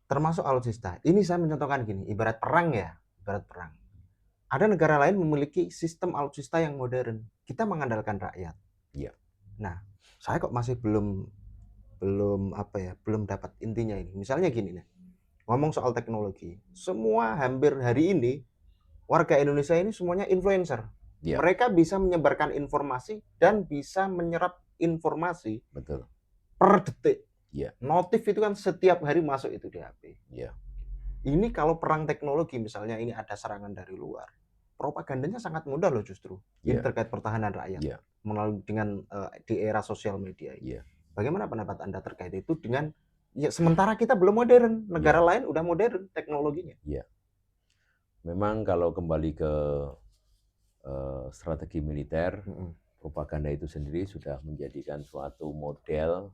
termasuk alutsista. Ini saya mencontohkan gini, ibarat perang ya, ibarat perang. Ada negara lain memiliki sistem alutsista yang modern. Kita mengandalkan rakyat. Nah, saya kok masih belum dapat intinya ini. Misalnya gini nih. Ngomong soal teknologi, semua hampir hari ini warga Indonesia ini semuanya influencer. Mereka bisa menyebarkan informasi dan bisa menyerap informasi per detik. Notif itu kan setiap hari masuk itu di HP. Ini kalau perang teknologi misalnya ini ada serangan dari luar, propagandanya sangat mudah loh justru. Ini terkait pertahanan rakyat melalui dengan di era sosial media. Bagaimana pendapat Anda terkait itu dengan sementara kita belum modern, negara lain udah modern teknologinya. Memang kalau kembali ke strategi militer, propaganda itu sendiri sudah menjadikan suatu model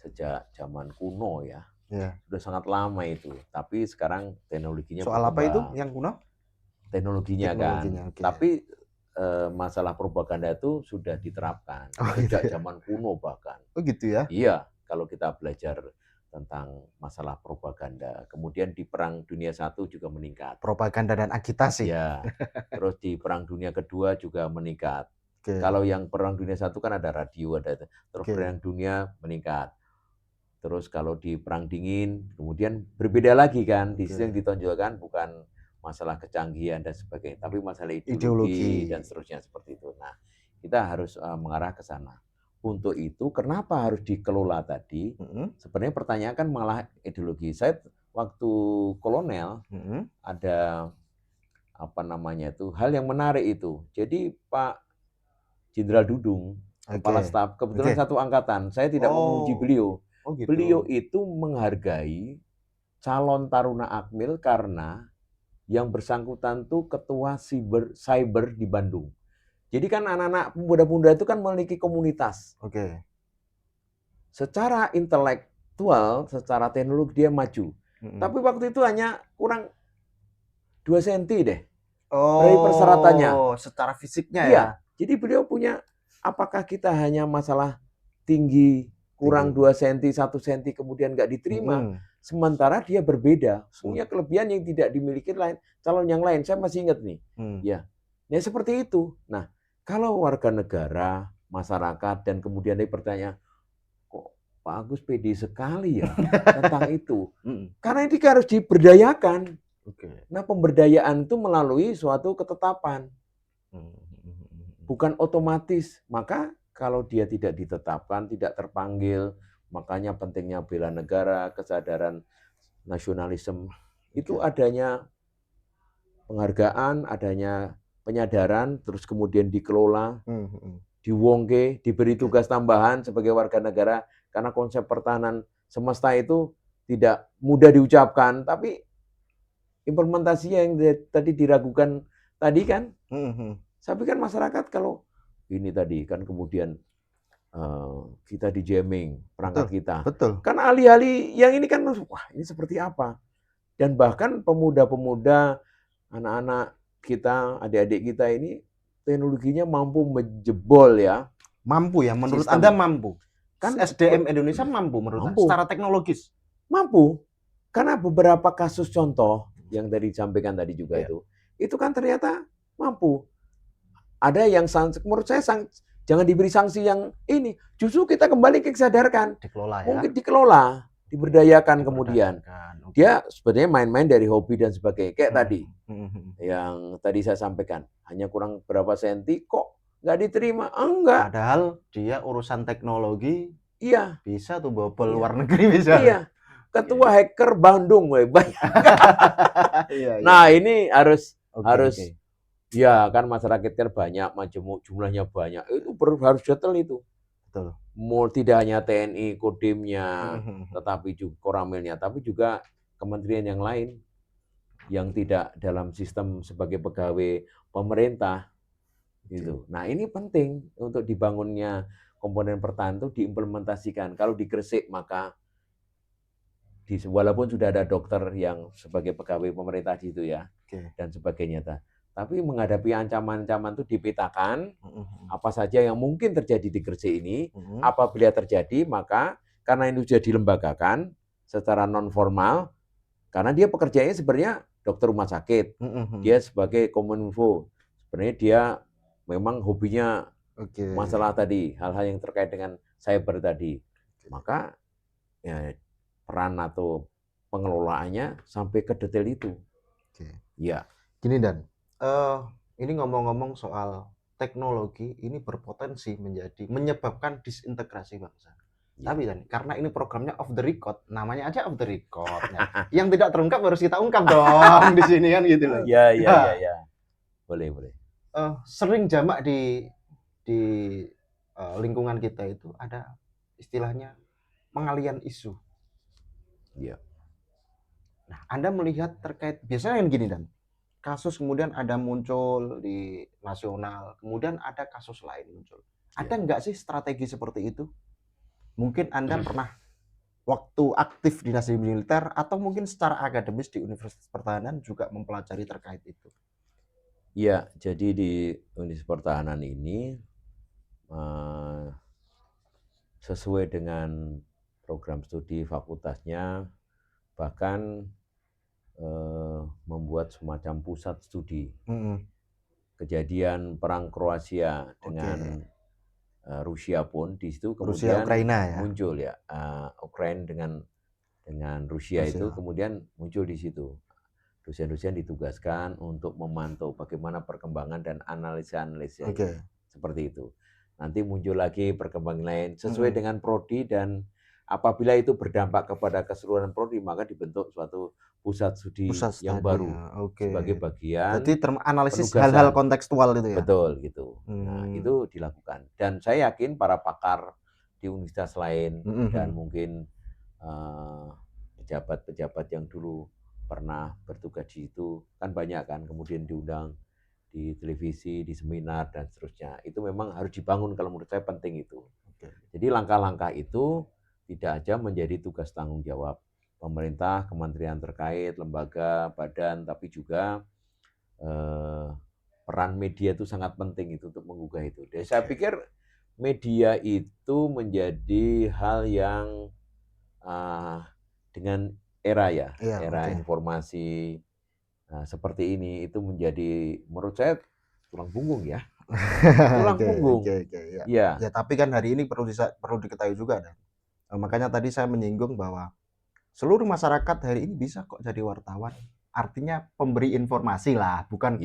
sejak zaman kuno ya. Sudah sangat lama itu. Tapi sekarang teknologinya soal apa itu yang kuno? Teknologinya kan. Tapi masalah propaganda itu sudah diterapkan sejak zaman kuno bahkan. Oh gitu ya? Iya, kalau kita belajar tentang masalah propaganda. Kemudian di Perang Dunia I juga meningkat. Propaganda dan agitasi. Ya. Terus di Perang Dunia Kedua juga meningkat. Kalau yang Perang Dunia I kan ada radio, ada terus Perang Dunia meningkat. Terus kalau di Perang Dingin, kemudian berbeda lagi kan. Di sini yang ditonjolkan bukan masalah kecanggihan dan sebagainya, tapi masalah Ideologi. dan seterusnya seperti itu. Nah, kita harus mengarah ke sana. Untuk itu, kenapa harus dikelola tadi? Sebenarnya pertanyaan kan malah ideologi. Saya waktu kolonel ada apa namanya itu hal yang menarik itu. Jadi Pak Jenderal Dudung, Kepala Staf, kebetulan satu angkatan. Saya tidak mau memuji beliau. Gitu. Beliau itu menghargai calon Taruna Akmil karena yang bersangkutan tuh ketua cyber di Bandung. Jadi kan anak-anak pemuda-pemuda itu kan memiliki komunitas. Secara intelektual, secara teknologi dia maju. Tapi waktu itu hanya kurang 2 cm deh. Dari persyaratannya. Secara fisiknya iya. Ya. Jadi beliau punya, apakah kita hanya masalah tinggi kurang 2 cm, 1 cm kemudian nggak diterima. Sementara dia berbeda, punya kelebihan yang tidak dimiliki calon yang lain. Saya masih ingat nih. Ya, seperti itu. Nah, kalau warga negara, masyarakat, dan kemudian dia bertanya, kok Pak Agus pede sekali ya tentang itu. Karena ini harus diberdayakan. Nah, pemberdayaan itu melalui suatu ketetapan. Bukan otomatis. Maka kalau dia tidak ditetapkan, tidak terpanggil, makanya pentingnya bela negara, kesadaran nasionalisme, itu adanya penghargaan, adanya penyadaran, terus kemudian dikelola, diwongke, diberi tugas tambahan sebagai warga negara, karena konsep pertahanan semesta itu tidak mudah diucapkan, tapi implementasinya yang tadi diragukan tadi kan, saya pikir masyarakat kalau ini tadi kan kemudian kita di jamming perangkat kita. Kan ahli-ahli yang ini kan, wah ini seperti apa? Dan bahkan pemuda-pemuda, anak-anak kita, adik-adik kita ini teknologinya mampu menjebol ya. Mampu ya, menurut Anda mampu? Kan SDM Indonesia mampu menurut Anda? Secara teknologis? Mampu. Karena beberapa kasus contoh yang tadi disampaikan tadi juga itu kan ternyata mampu. Ada yang menurut saya jangan diberi sanksi yang ini. Justru kita kembali kesadarkan. Dikelola ya. Mungkin dikelola, diberdayakan kemudian. Dia sebenarnya main-main dari hobi dan sebagainya. Kayak tadi. Yang tadi saya sampaikan. Hanya kurang berapa senti kok nggak diterima. Enggak. Padahal dia urusan teknologi. Iya. Bisa tuh bobol luar negeri bisa. Iya. Ketua hacker Bandung. Nah ini harus ya kan masyarakat kan banyak, majemuk jumlahnya banyak, itu harus detail itu. Tidak hanya TNI Kodimnya, tetapi juga Koramilnya, tapi juga kementerian yang lain yang tidak dalam sistem sebagai pegawai pemerintah gitu. Nah ini penting untuk dibangunnya komponen pertahanan itu diimplementasikan. Kalau di Gresik maka walaupun sudah ada dokter yang sebagai pegawai pemerintah di situ ya dan sebagainya. Tapi menghadapi ancaman-ancaman itu dipetakan apa saja yang mungkin terjadi di Gresik ini. Apabila terjadi, maka karena itu sudah dilembagakan secara non formal, karena dia pekerjaannya sebenarnya dokter rumah sakit, dia sebagai kominfo, sebenarnya dia memang hobinya masalah tadi, hal-hal yang terkait dengan cyber tadi. Maka ya, peran atau pengelolaannya sampai ke detail itu. Ya. Gini Dan. Ini ngomong-ngomong soal teknologi, ini berpotensi menyebabkan disintegrasi bangsa. Tapi Dan, karena ini programnya off the record, namanya aja off the record. Yang tidak terungkap harus kita ungkap dong di sini kan gitu loh. Ya. Boleh. Sering jamak di lingkungan kita itu ada istilahnya pengalian isu. Iya. Nah, Anda melihat terkait biasanya yang gini Dan. Kasus kemudian ada muncul di nasional, kemudian ada kasus lain muncul. Ada nggak sih strategi seperti itu? Mungkin Anda pernah waktu aktif di dinasti militer atau mungkin secara akademis di Universitas Pertahanan juga mempelajari terkait itu. Iya, jadi di Universitas Pertahanan ini sesuai dengan program studi fakultasnya, bahkan membuat semacam pusat studi kejadian perang Kroasia dengan Rusia pun di situ kemudian muncul ya Ukraina dengan Rusia itu kemudian muncul di situ. dosen-dosen ditugaskan untuk memantau bagaimana perkembangan dan analisa-analisanya. Seperti itu. Nanti muncul lagi perkembangan lain sesuai dengan prodi, dan apabila itu berdampak kepada keseluruhan prodi, maka dibentuk suatu pusat studi yang baru sebagai bagian Jadi analisis penugasan. hal-hal kontekstual itu ya? Betul gitu. Nah, itu dilakukan. Dan saya yakin para pakar di universitas lain dan mungkin pejabat-pejabat yang dulu pernah bertugas di situ kan banyak kan, kemudian diundang di televisi, di seminar dan seterusnya. Itu memang harus dibangun, kalau menurut saya penting itu. Jadi langkah-langkah itu tidak aja menjadi tugas tanggung jawab pemerintah, kementerian terkait, lembaga, badan, tapi juga peran media itu sangat penting itu untuk menggugah itu. Dan saya pikir media itu menjadi hal yang dengan era era informasi seperti ini, itu menjadi menurut saya tulang punggung ya. Tulang punggung. Ya, tapi kan hari ini perlu diketahui juga, Dan. Makanya tadi saya menyinggung bahwa seluruh masyarakat hari ini bisa kok jadi wartawan. Artinya pemberi informasi lah, bukan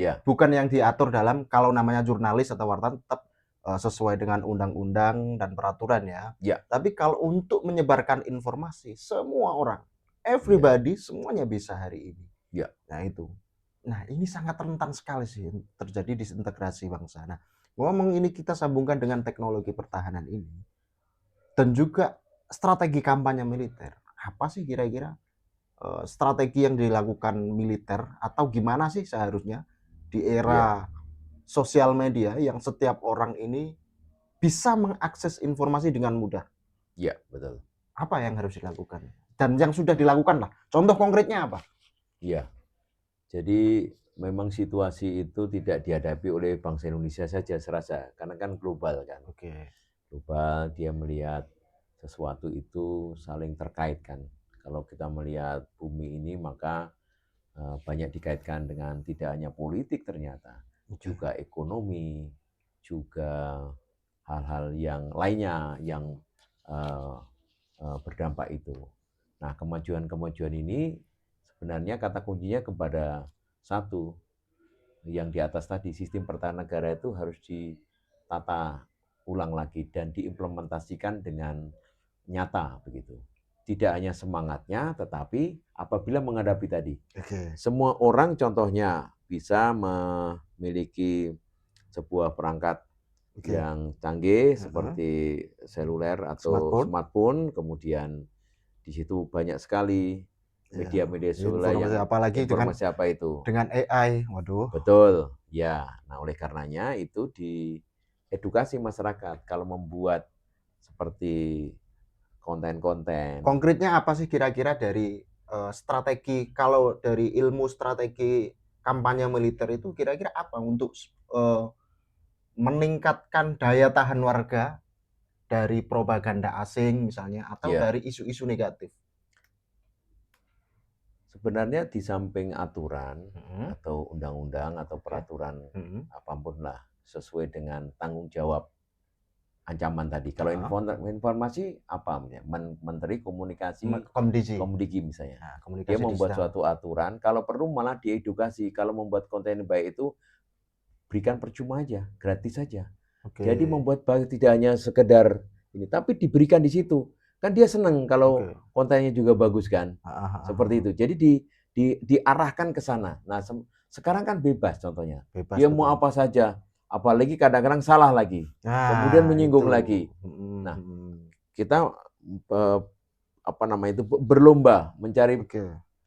yang diatur dalam, kalau namanya jurnalis atau wartawan tetap sesuai dengan undang-undang dan peraturan ya. Tapi kalau untuk menyebarkan informasi, semua orang, everybody, semuanya bisa hari ini. Nah itu. Nah ini sangat rentan sekali sih terjadi disintegrasi bangsa. Nah ngomong ini kita sambungkan dengan teknologi pertahanan ini dan juga strategi kampanye militer. Apa sih kira-kira strategi yang dilakukan militer, atau gimana sih seharusnya di era sosial media yang setiap orang ini bisa mengakses informasi dengan mudah? Iya, betul. Apa yang harus dilakukan? Dan yang sudah dilakukan lah. Contoh konkretnya apa? Iya. Jadi memang situasi itu tidak dihadapi oleh bangsa Indonesia saja serasa, karena kan global kan. Global, dia melihat sesuatu itu saling terkait kan. Kalau kita melihat bumi ini, maka banyak dikaitkan dengan tidak hanya politik ternyata, juga ekonomi, juga hal-hal yang lainnya yang berdampak itu. Nah, kemajuan-kemajuan ini sebenarnya kata kuncinya kepada satu, yang di atas tadi, sistem pertahanan negara itu harus ditata ulang lagi dan diimplementasikan dengan nyata begitu. Tidak hanya semangatnya, tetapi apabila menghadapi tadi, semua orang contohnya bisa memiliki sebuah perangkat yang canggih seperti seluler atau smartphone, kemudian di situ banyak sekali media-media sosial yang apalagi informasi apa itu dengan AI. Waduh. Betul. Ya, nah oleh karenanya itu diedukasi masyarakat kalau membuat seperti konten-konten. Konkretnya apa sih kira-kira dari strategi, kalau dari ilmu strategi kampanye militer itu kira-kira apa untuk meningkatkan daya tahan warga dari propaganda asing misalnya, atau dari isu-isu negatif? Sebenarnya di samping aturan atau undang-undang atau peraturan apapun lah, sesuai dengan tanggung jawab ancaman tadi. Kalau informasi apa? Menteri Komunikasi Komdigi misalnya. Dia membuat suatu aturan, kalau perlu malah diedukasi. Kalau membuat konten baik itu berikan percuma aja, gratis saja. Jadi membuat baik tidak hanya sekedar ini, tapi diberikan di situ. Kan dia senang kalau kontennya juga bagus kan. Seperti itu. Jadi diarahkan ke sana. Nah, sekarang kan bebas contohnya. Dia mau apa saja. Apalagi kadang-kadang salah lagi. Kemudian menyinggung lagi. Nah, kita berlomba mencari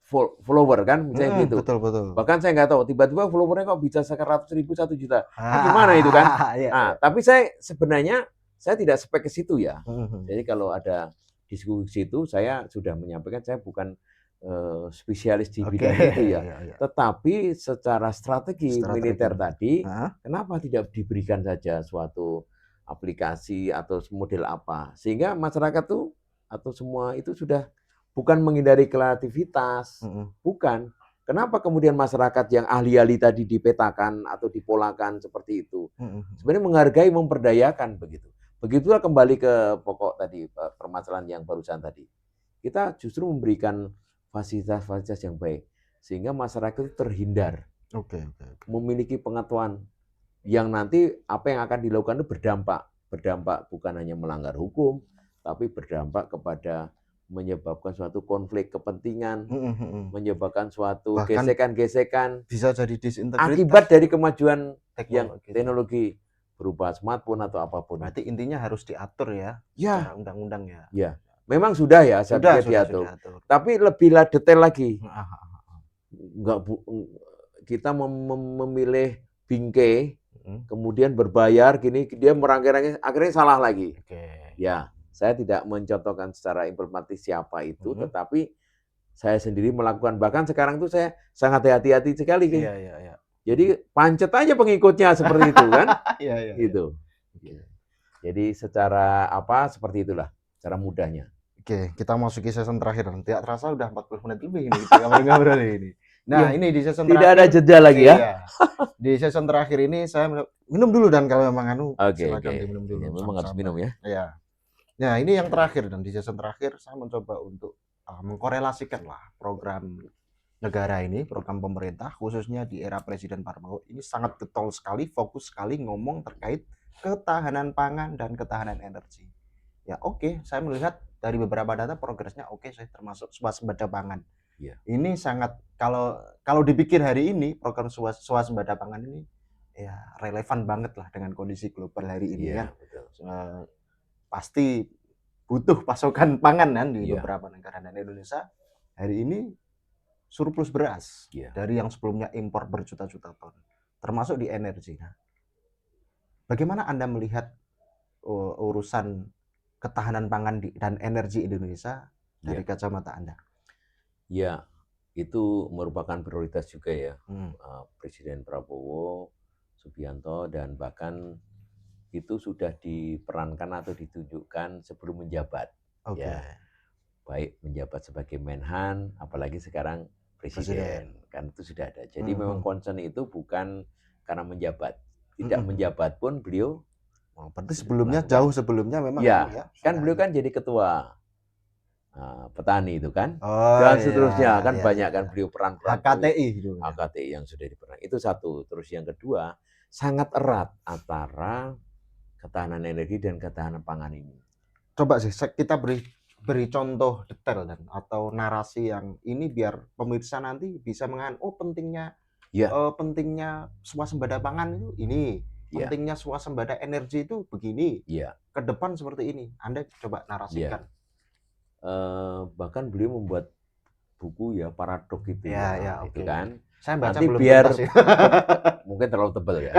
follower kan, misalnya gitu. Betul. Bahkan saya nggak tahu, tiba-tiba followernya kok bisa 100.000, 1 juta. Gimana itu kan? Nah, tapi saya sebenarnya tidak spek ke situ ya. Jadi kalau ada diskusi itu, saya sudah menyampaikan saya bukan spesialis di bidang itu ya. Tetapi secara strategi militer tadi, kenapa tidak diberikan saja suatu aplikasi atau model apa, sehingga masyarakat tuh atau semua itu sudah bukan menghindari kreativitas, bukan. Kenapa kemudian masyarakat yang ahli-ahli tadi dipetakan atau dipolakan seperti itu? Sebenarnya menghargai, memperdayakan begitu. Begitulah kembali ke pokok tadi, permasalahan yang barusan tadi. Kita justru memberikan fasilitas-fasilitas yang baik. sehingga masyarakat itu terhindar Oke. memiliki pengetahuan yang nanti apa yang akan dilakukan itu berdampak bukan hanya melanggar hukum, tapi berdampak kepada menyebabkan suatu konflik kepentingan, menyebabkan suatu Bahkan gesekan-gesekan bisa jadi disintegritas akibat dari kemajuan yang teknologi. teknologi berupa smartphone atau apapun. Berarti intinya harus diatur ya, Ya, secara undang-undang ya. ya. Memang sudah ya, saya pikir diatur. Tapi lebih detail lagi. Enggak kita memilih bingkai, kemudian berbayar gini, dia merangkai-rangkai, akhirnya salah lagi. Ya, saya tidak mencontohkan secara implementatif siapa itu, tetapi saya sendiri melakukan. Bahkan sekarang tuh saya sangat hati-hati sekali. Iya. Jadi pancet aja pengikutnya seperti itu kan? Iya. Gitu. Jadi secara apa seperti itulah cara mudahnya. Oke, kita masuki season terakhir. Tidak terasa udah 40 menit lebih ini kita ngobrol ini. Nah, ini di season tidak terakhir. Tidak ada jeda lagi ya. Di season terakhir ini saya minum dulu, dan kalau memang silakan diminum dulu. Ya, memang harus minum ya. Iya. Nah, ini yang terakhir, dan di season terakhir saya mencoba untuk mengkorelasikan lah program negara ini, program pemerintah khususnya di era Presiden Prabowo ini sangat getol sekali, fokus sekali ngomong terkait ketahanan pangan dan ketahanan energi. Ya oke, saya melihat dari beberapa data progresnya oke, saya termasuk swasembada pangan. Ya. Ini sangat, kalau dipikir hari ini program swasembada pangan ini ya relevan banget lah dengan kondisi global hari ini ya. Betul. Pasti butuh pasokan pangan kan di beberapa negara, dan Indonesia hari ini surplus beras dari yang sebelumnya impor berjuta-juta ton, termasuk di energi. Nah, bagaimana Anda melihat urusan ketahanan pangan dan energi Indonesia dari kacamata Anda? Ya, itu merupakan prioritas juga ya, Presiden Prabowo Subianto, dan bahkan itu sudah diperankan atau ditunjukkan sebelum menjabat. Ya, baik menjabat sebagai Menhan, apalagi sekarang Presiden. Kan itu sudah ada. Jadi memang concern itu bukan karena menjabat. Tidak menjabat pun beliau. Berarti sebelumnya, jauh sebelumnya memang. Ya, kan beliau kan jadi ketua petani itu kan. Dan seterusnya kan banyak kan beliau peran-peran HKTI yang sudah diperan. Itu satu. Terus yang kedua, sangat erat antara ketahanan energi dan ketahanan pangan ini. Coba sih kita beri contoh detail dan atau narasi yang ini biar pemirsa nanti bisa mengenal pentingnya pentingnya swasembada pangan itu ini, pentingnya swasembada energi itu begini, ke depan seperti ini. Anda coba narasikan. Bahkan beliau membuat buku ya, Paradok itu itu kan. Saya baca nanti belum biar mungkin terlalu tebal ya.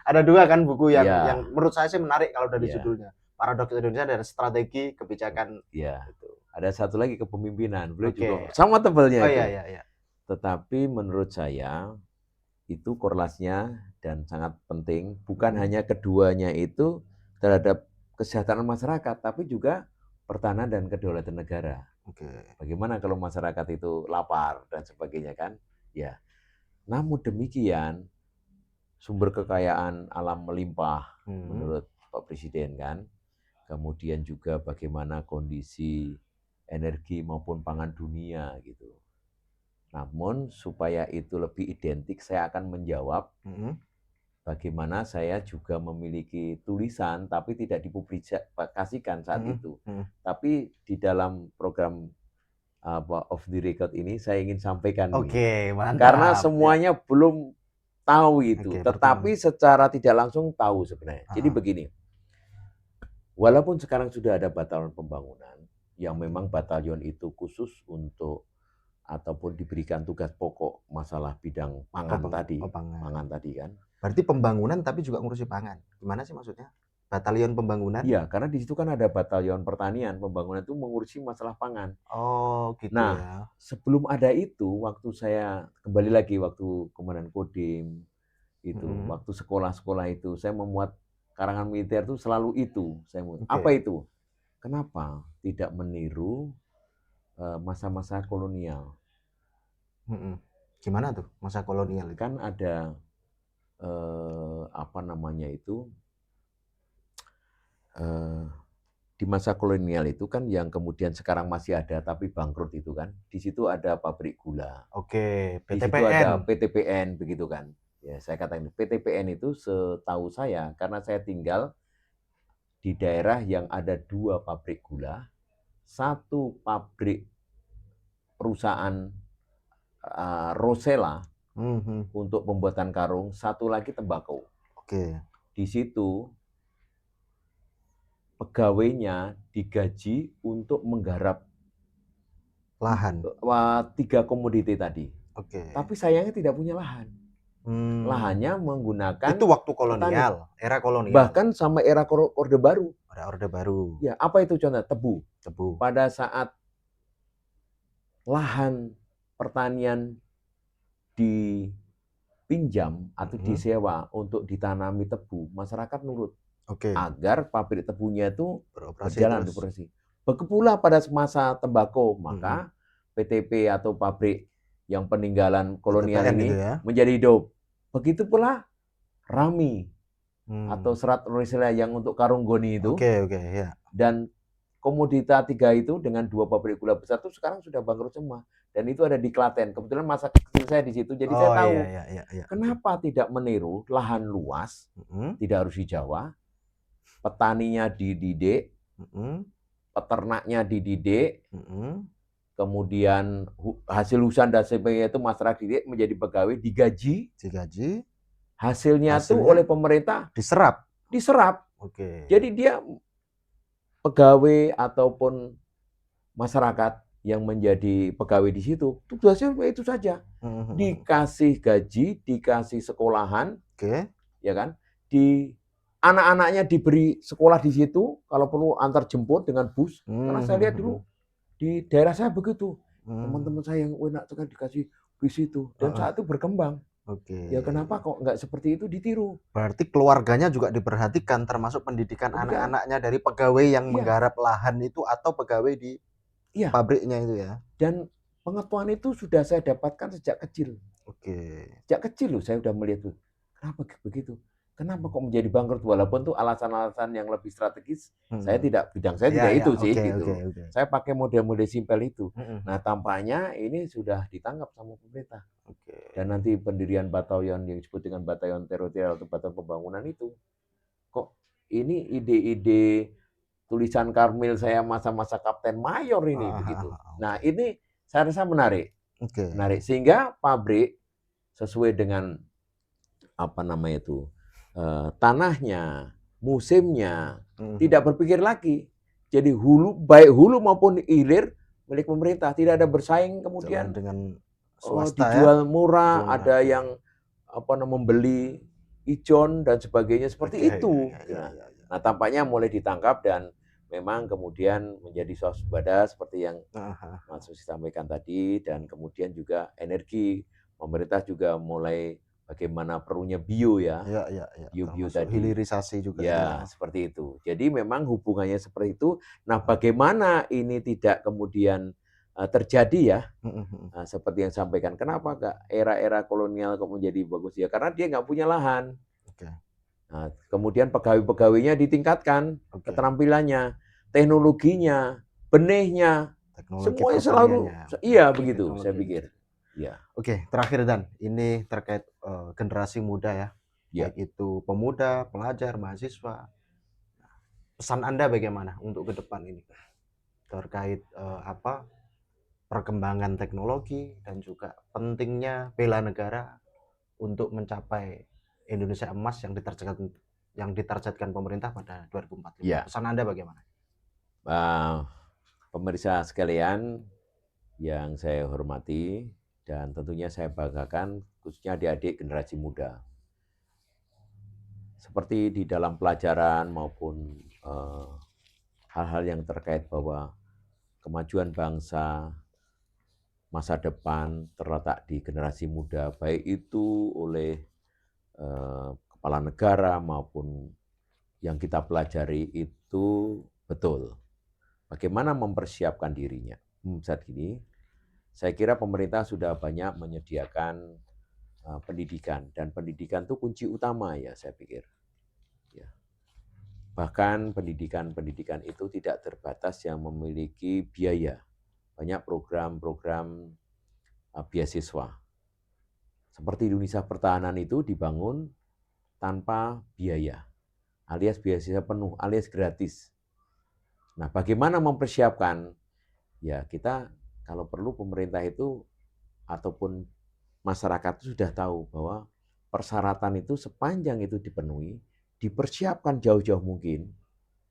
Ada dua kan buku yang menurut saya sih menarik kalau dari judulnya. Paradoks Indonesia dan Strategi Kebijakan. Itu. Ada satu lagi kepemimpinan. Beliau juga sama tebalnya itu. Tetapi menurut saya itu korelasinya dan sangat penting, bukan hanya keduanya itu terhadap kesejahteraan masyarakat, tapi juga pertahanan dan kedaulatan negara. Bagaimana kalau masyarakat itu lapar dan sebagainya kan? Ya. Namun demikian, sumber kekayaan alam melimpah menurut Pak Presiden kan. Kemudian juga bagaimana kondisi energi maupun pangan dunia gitu. Namun supaya itu lebih identik, saya akan menjawab bagaimana saya juga memiliki tulisan tapi tidak dipublikasikan saat itu. Tapi di dalam program off the record ini saya ingin sampaikan. Mantap. Karena semuanya belum tahu itu, tetapi secara tidak langsung tahu sebenarnya. Jadi begini. Walaupun sekarang sudah ada batalion pembangunan, yang memang batalion itu khusus untuk ataupun diberikan tugas pokok masalah bidang pangan tadi. Pangan tadi kan. Berarti pembangunan tapi juga ngurusi pangan. Gimana sih maksudnya? Batalion pembangunan? Iya, karena di situ kan ada batalion pertanian, pembangunan itu mengurusi masalah pangan. Gitu nah, sebelum ada itu, waktu saya kembali lagi waktu Komandan Kodim itu, waktu sekolah-sekolah itu saya memuat karangan militer itu selalu itu. Apa itu? Kenapa tidak meniru masa-masa kolonial? Gimana tuh masa kolonial? Kan ada apa namanya itu? di masa kolonial itu kan yang kemudian sekarang masih ada tapi bangkrut itu kan, di situ ada pabrik gula, Oke, di situ ada PTPN. PTPN begitu kan. Ya, saya katakan PTPN itu setahu saya karena saya tinggal di daerah yang ada 2 pabrik gula, 1 pabrik perusahaan Rosella Mhm. untuk pembuatan karung, 1 lagi tembakau. Oke, Di situ pegawainya digaji untuk menggarap lahan. 3 komoditi tadi. Oke. Tapi sayangnya tidak punya lahan. Hmm. Lahannya menggunakan Itu waktu petani. kolonial, era kolonial. Bahkan sama era Orde Baru. Ada Orde Baru, Ya, apa itu contoh? Tebu. tebu. Pada saat lahan pertanian dipinjam atau Mhm. disewa untuk ditanami tebu, masyarakat nurut Oke, agar pabrik tebunya itu beroperasi berjalan, terus. beroperasi. Begitu pula pada masa tembakau, Mhm. maka PTP atau pabrik yang peninggalan kolonial PTPN itu ini ya. menjadi hidup. Begitu pula Rami atau Hmm. serat Rosella yang untuk karung goni itu, Oke, ya. dan komodita 3 itu dengan 2 pabrik gula besar itu sekarang sudah bangkrut semua. Dan itu ada di Klaten. Kebetulan masa kecil saya di situ, jadi saya Oh, tahu iya. Oke. kenapa tidak meniru lahan luas, Mhm. tidak harus di Jawa, petaninya dididik, Mhm. peternaknya dididik, Mhm. kemudian hasil hujan dan sebagainya itu masyarakat dididik menjadi pegawai, digaji, Digaji, hasilnya tuh hasilnya oleh pemerintah diserap. diserap. Oke. Jadi dia pegawai ataupun masyarakat yang menjadi pegawai di situ, tugasnya itu saja. Mhm. Dikasih gaji, dikasih sekolahan, Oke. ya kan? Di anak-anaknya diberi sekolah di situ, kalau perlu antar jemput dengan bus. Karena saya lihat dulu Mhm. di daerah saya begitu. Hmm. Teman-teman saya yang enak sekali dikasih bus itu dan Heeh. saat itu berkembang. Oke. Ya kenapa kok nggak seperti itu ditiru? Berarti keluarganya juga diperhatikan termasuk pendidikan Pendidikan, anak-anaknya dari pegawai yang iya, menggarap lahan itu atau pegawai di iya. pabriknya itu ya. Dan pengetahuan itu sudah saya dapatkan sejak kecil. Oke. Sejak kecil loh saya sudah melihat tuh. Kenapa begitu? Kenapa kok menjadi bangkrut? Walaupun tuh alasan-alasan yang lebih strategis, saya Hmm. tidak, bidang saya Ya, tidak itu sih oke, gitu. oke. Saya pakai model-model simpel itu. Mhm. Nah, tampaknya ini sudah ditangkap sama pemerintah. Oke. Dan nanti pendirian batalion yang disebut dengan batalion teritorial atau batalion pembangunan itu, kok ini ide-ide tulisan Karmil saya masa-masa Kapten Mayor ini begitu. Nah, Oke. ini saya rasa menarik. Oke. Menarik sehingga pabrik sesuai dengan apa namanya itu, tanahnya, musimnya, Mhm. tidak berpikir lagi. Jadi hulu, baik hulu maupun hilir milik pemerintah, tidak ada bersaing Jalan kemudian dengan swasta ya. dijual murah, Jual murah. ada Oke. yang apa membeli ijon dan sebagainya seperti Oke, itu. ya. Nah, tampaknya mulai ditangkap dan memang kemudian menjadi swasembada seperti yang Heeh. Mas Susi sampaikan tadi, dan kemudian juga energi. Pemerintah juga mulai bagaimana perlunya bio ya, Ya. bio-bio Termasuk tadi. hilirisasi juga itu Ya, ya. seperti itu. Jadi memang hubungannya seperti itu. Nah, bagaimana ini tidak kemudian terjadi ya, Mhm. seperti yang sampaikan. Kenapa nggak era-era kolonial kok menjadi bagus ya? Karena dia nggak punya lahan. Oke. Nah, kemudian pegawai-pegawainya ditingkatkan, Oke. keterampilannya, teknologinya, benihnya, Teknologi semuanya selalu, pertaniannya. iya Oke, begitu, saya teknologi pikir. industri. Ya, Oke, terakhir Dan, ini terkait generasi muda ya, ya. baik itu pemuda, pelajar, mahasiswa. Pesan Anda bagaimana untuk ke depan ini terkait perkembangan teknologi dan juga pentingnya bela negara untuk mencapai Indonesia emas yang ditargetkan pemerintah pada 2045. Ya, Pesan Anda bagaimana? pemirsa sekalian yang saya hormati dan tentunya saya banggakan khususnya adik-adik generasi muda. Seperti di dalam pelajaran maupun hal-hal yang terkait bahwa kemajuan bangsa, masa depan terletak di generasi muda, baik itu oleh kepala negara maupun yang kita pelajari itu betul. Bagaimana mempersiapkan dirinya? Saat ini, saya kira pemerintah sudah banyak menyediakan pendidikan, dan pendidikan itu kunci utama ya saya pikir. Ya. Bahkan pendidikan itu tidak terbatas yang memiliki biaya. Banyak program-program beasiswa. Seperti Indonesia Pertahanan itu dibangun tanpa biaya, alias beasiswa penuh, alias gratis. Nah, bagaimana mempersiapkan? Ya, kita kalau perlu pemerintah itu ataupun masyarakat itu sudah tahu bahwa persyaratan itu sepanjang itu dipenuhi, dipersiapkan jauh-jauh mungkin,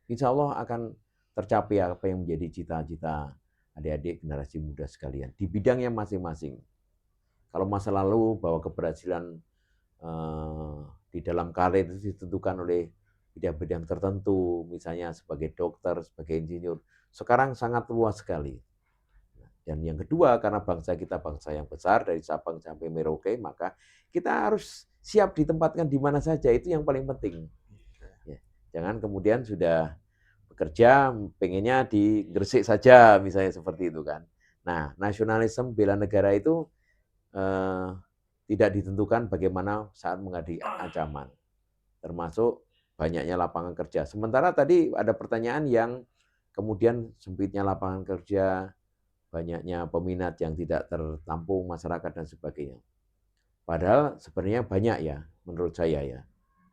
insya Allah akan tercapai apa yang menjadi cita-cita adik-adik generasi muda sekalian di bidangnya masing-masing. Kalau masa lalu bahwa keberhasilan di dalam karir itu ditentukan oleh bidang-bidang tertentu, misalnya sebagai dokter, sebagai insinyur, sekarang sangat luas sekali. Dan yang kedua, karena bangsa kita bangsa yang besar, dari Sabang sampai Merauke, maka kita harus siap ditempatkan di mana saja, itu yang paling penting. Ya, jangan kemudian sudah bekerja, pengennya di Gresik saja, misalnya seperti itu kan. Nah, nasionalisme bela negara itu tidak ditentukan bagaimana saat menghadapi ancaman, termasuk banyaknya lapangan kerja. Sementara tadi ada pertanyaan yang kemudian sempitnya lapangan kerja, banyaknya peminat yang tidak tertampung masyarakat dan sebagainya. Padahal sebenarnya banyak ya, menurut saya ya.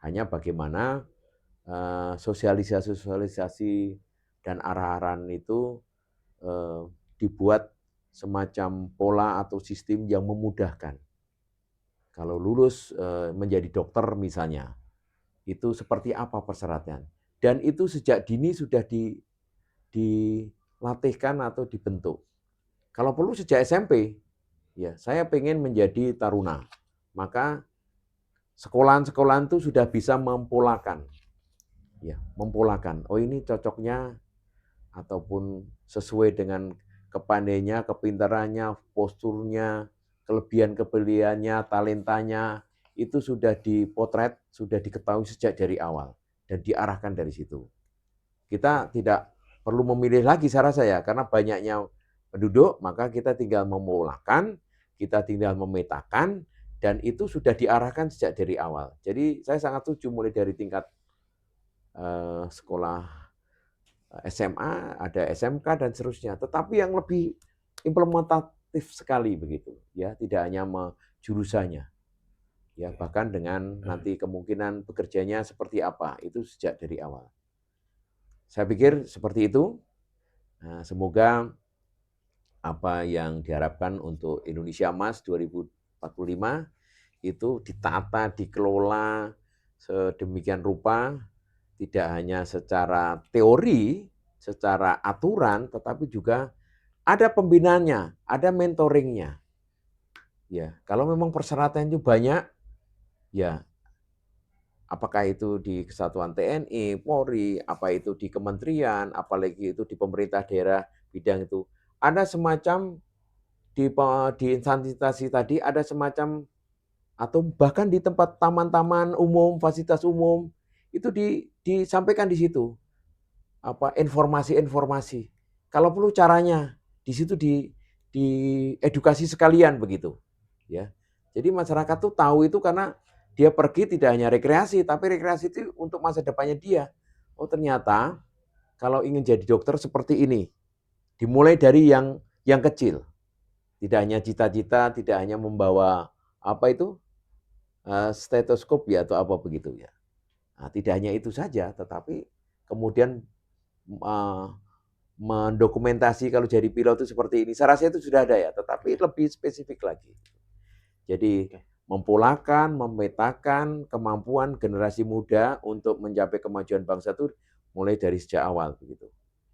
Hanya bagaimana sosialisasi dan arah-arahan itu dibuat semacam pola atau sistem yang memudahkan. Kalau lulus menjadi dokter misalnya, itu seperti apa persyaratan. Dan itu sejak dini sudah dilatihkan atau dibentuk. Kalau perlu sejak SMP, ya saya pengen menjadi taruna, maka sekolahan-sekolahan itu sudah bisa mempolakan, ya mempolakan. Oh ini cocoknya ataupun sesuai dengan kepandainya, kepintarannya, posturnya, kelebihan-kelebihannya, talentanya, itu sudah dipotret, sudah diketahui sejak dari awal dan diarahkan dari situ. Kita tidak perlu memilih lagi saya rasa ya, karena banyaknya penduduk, maka kita tinggal memulakan, kita tinggal memetakan, dan itu sudah diarahkan sejak dari awal. Jadi saya sangat setuju mulai dari tingkat sekolah SMA, ada SMK dan seterusnya. Tetapi yang lebih implementatif sekali begitu, ya tidak hanya jurusannya, ya bahkan dengan nanti kemungkinan bekerjanya seperti apa itu sejak dari awal. Saya pikir seperti itu. Nah, semoga apa yang diharapkan untuk Indonesia Emas 2045 itu ditata, dikelola sedemikian rupa, tidak hanya secara teori, secara aturan, tetapi juga ada pembinaannya, ada mentoringnya. Ya, kalau memang persyaratan itu banyak, ya apakah itu di Kesatuan TNI, Polri, apa itu di kementerian, apalagi itu di pemerintah daerah bidang itu, ada semacam di instansi tadi ada semacam atau bahkan di tempat taman-taman umum, fasilitas umum itu disampaikan di situ apa informasi-informasi. Kalau perlu caranya di situ di edukasi sekalian begitu, ya. Jadi masyarakat tuh tahu itu karena dia pergi tidak hanya rekreasi, tapi rekreasi itu untuk masa depannya dia. Oh ternyata kalau ingin jadi dokter seperti ini, dimulai dari yang kecil. Tidak hanya cita-cita, tidak hanya membawa apa itu stetoskop ya atau apa begitu ya. Nah, tidak hanya itu saja, tetapi kemudian mendokumentasi kalau jadi pilot itu seperti ini. Saya rasa itu sudah ada ya, tetapi lebih spesifik lagi. Jadi mempolakan, memetakan kemampuan generasi muda untuk mencapai kemajuan bangsa itu mulai dari sejak awal begitu.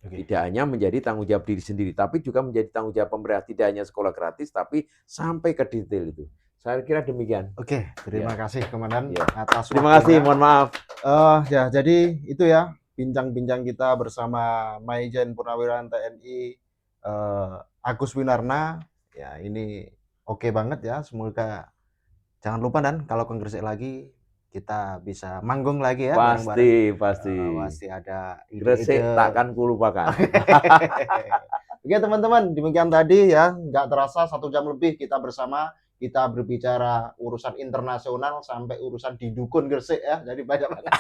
Tidak hanya menjadi tanggung jawab diri sendiri, tapi juga menjadi tanggung jawab pemerintah. Tidak hanya sekolah gratis, tapi sampai ke detail itu. Saya kira demikian. Oke, terima kasih Komandan atas Terima kasih, mohon maaf. Ya, jadi itu ya bincang-bincang kita bersama Maijen Purnawirawan TNI Agus Winarna. Ya, ini oke banget ya. Semoga jangan lupa dan kalau ke Gresik lagi kita bisa manggung lagi ya Pasti, bareng-bareng. Pasti ada Gresik ide-ide. takkan kulupakan. Oke teman-teman, demikian tadi ya, nggak terasa 1 jam lebih kita bersama, kita berbicara urusan internasional sampai urusan di dukun Gresik ya, jadi banyak banget.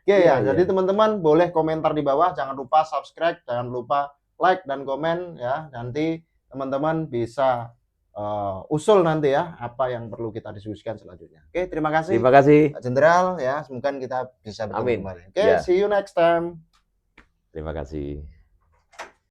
Oke Oke Iya, ya, jadi iya. teman-teman boleh komentar di bawah, jangan lupa subscribe, jangan lupa like dan komen ya. Nanti teman-teman bisa usul nanti ya apa yang perlu kita diskusikan selanjutnya. Oke, terima kasih Terima kasih. Pak Jenderal ya. Semoga kita bisa bertemu Amin. kembali. Oke, Ya, see you next time. terima kasih.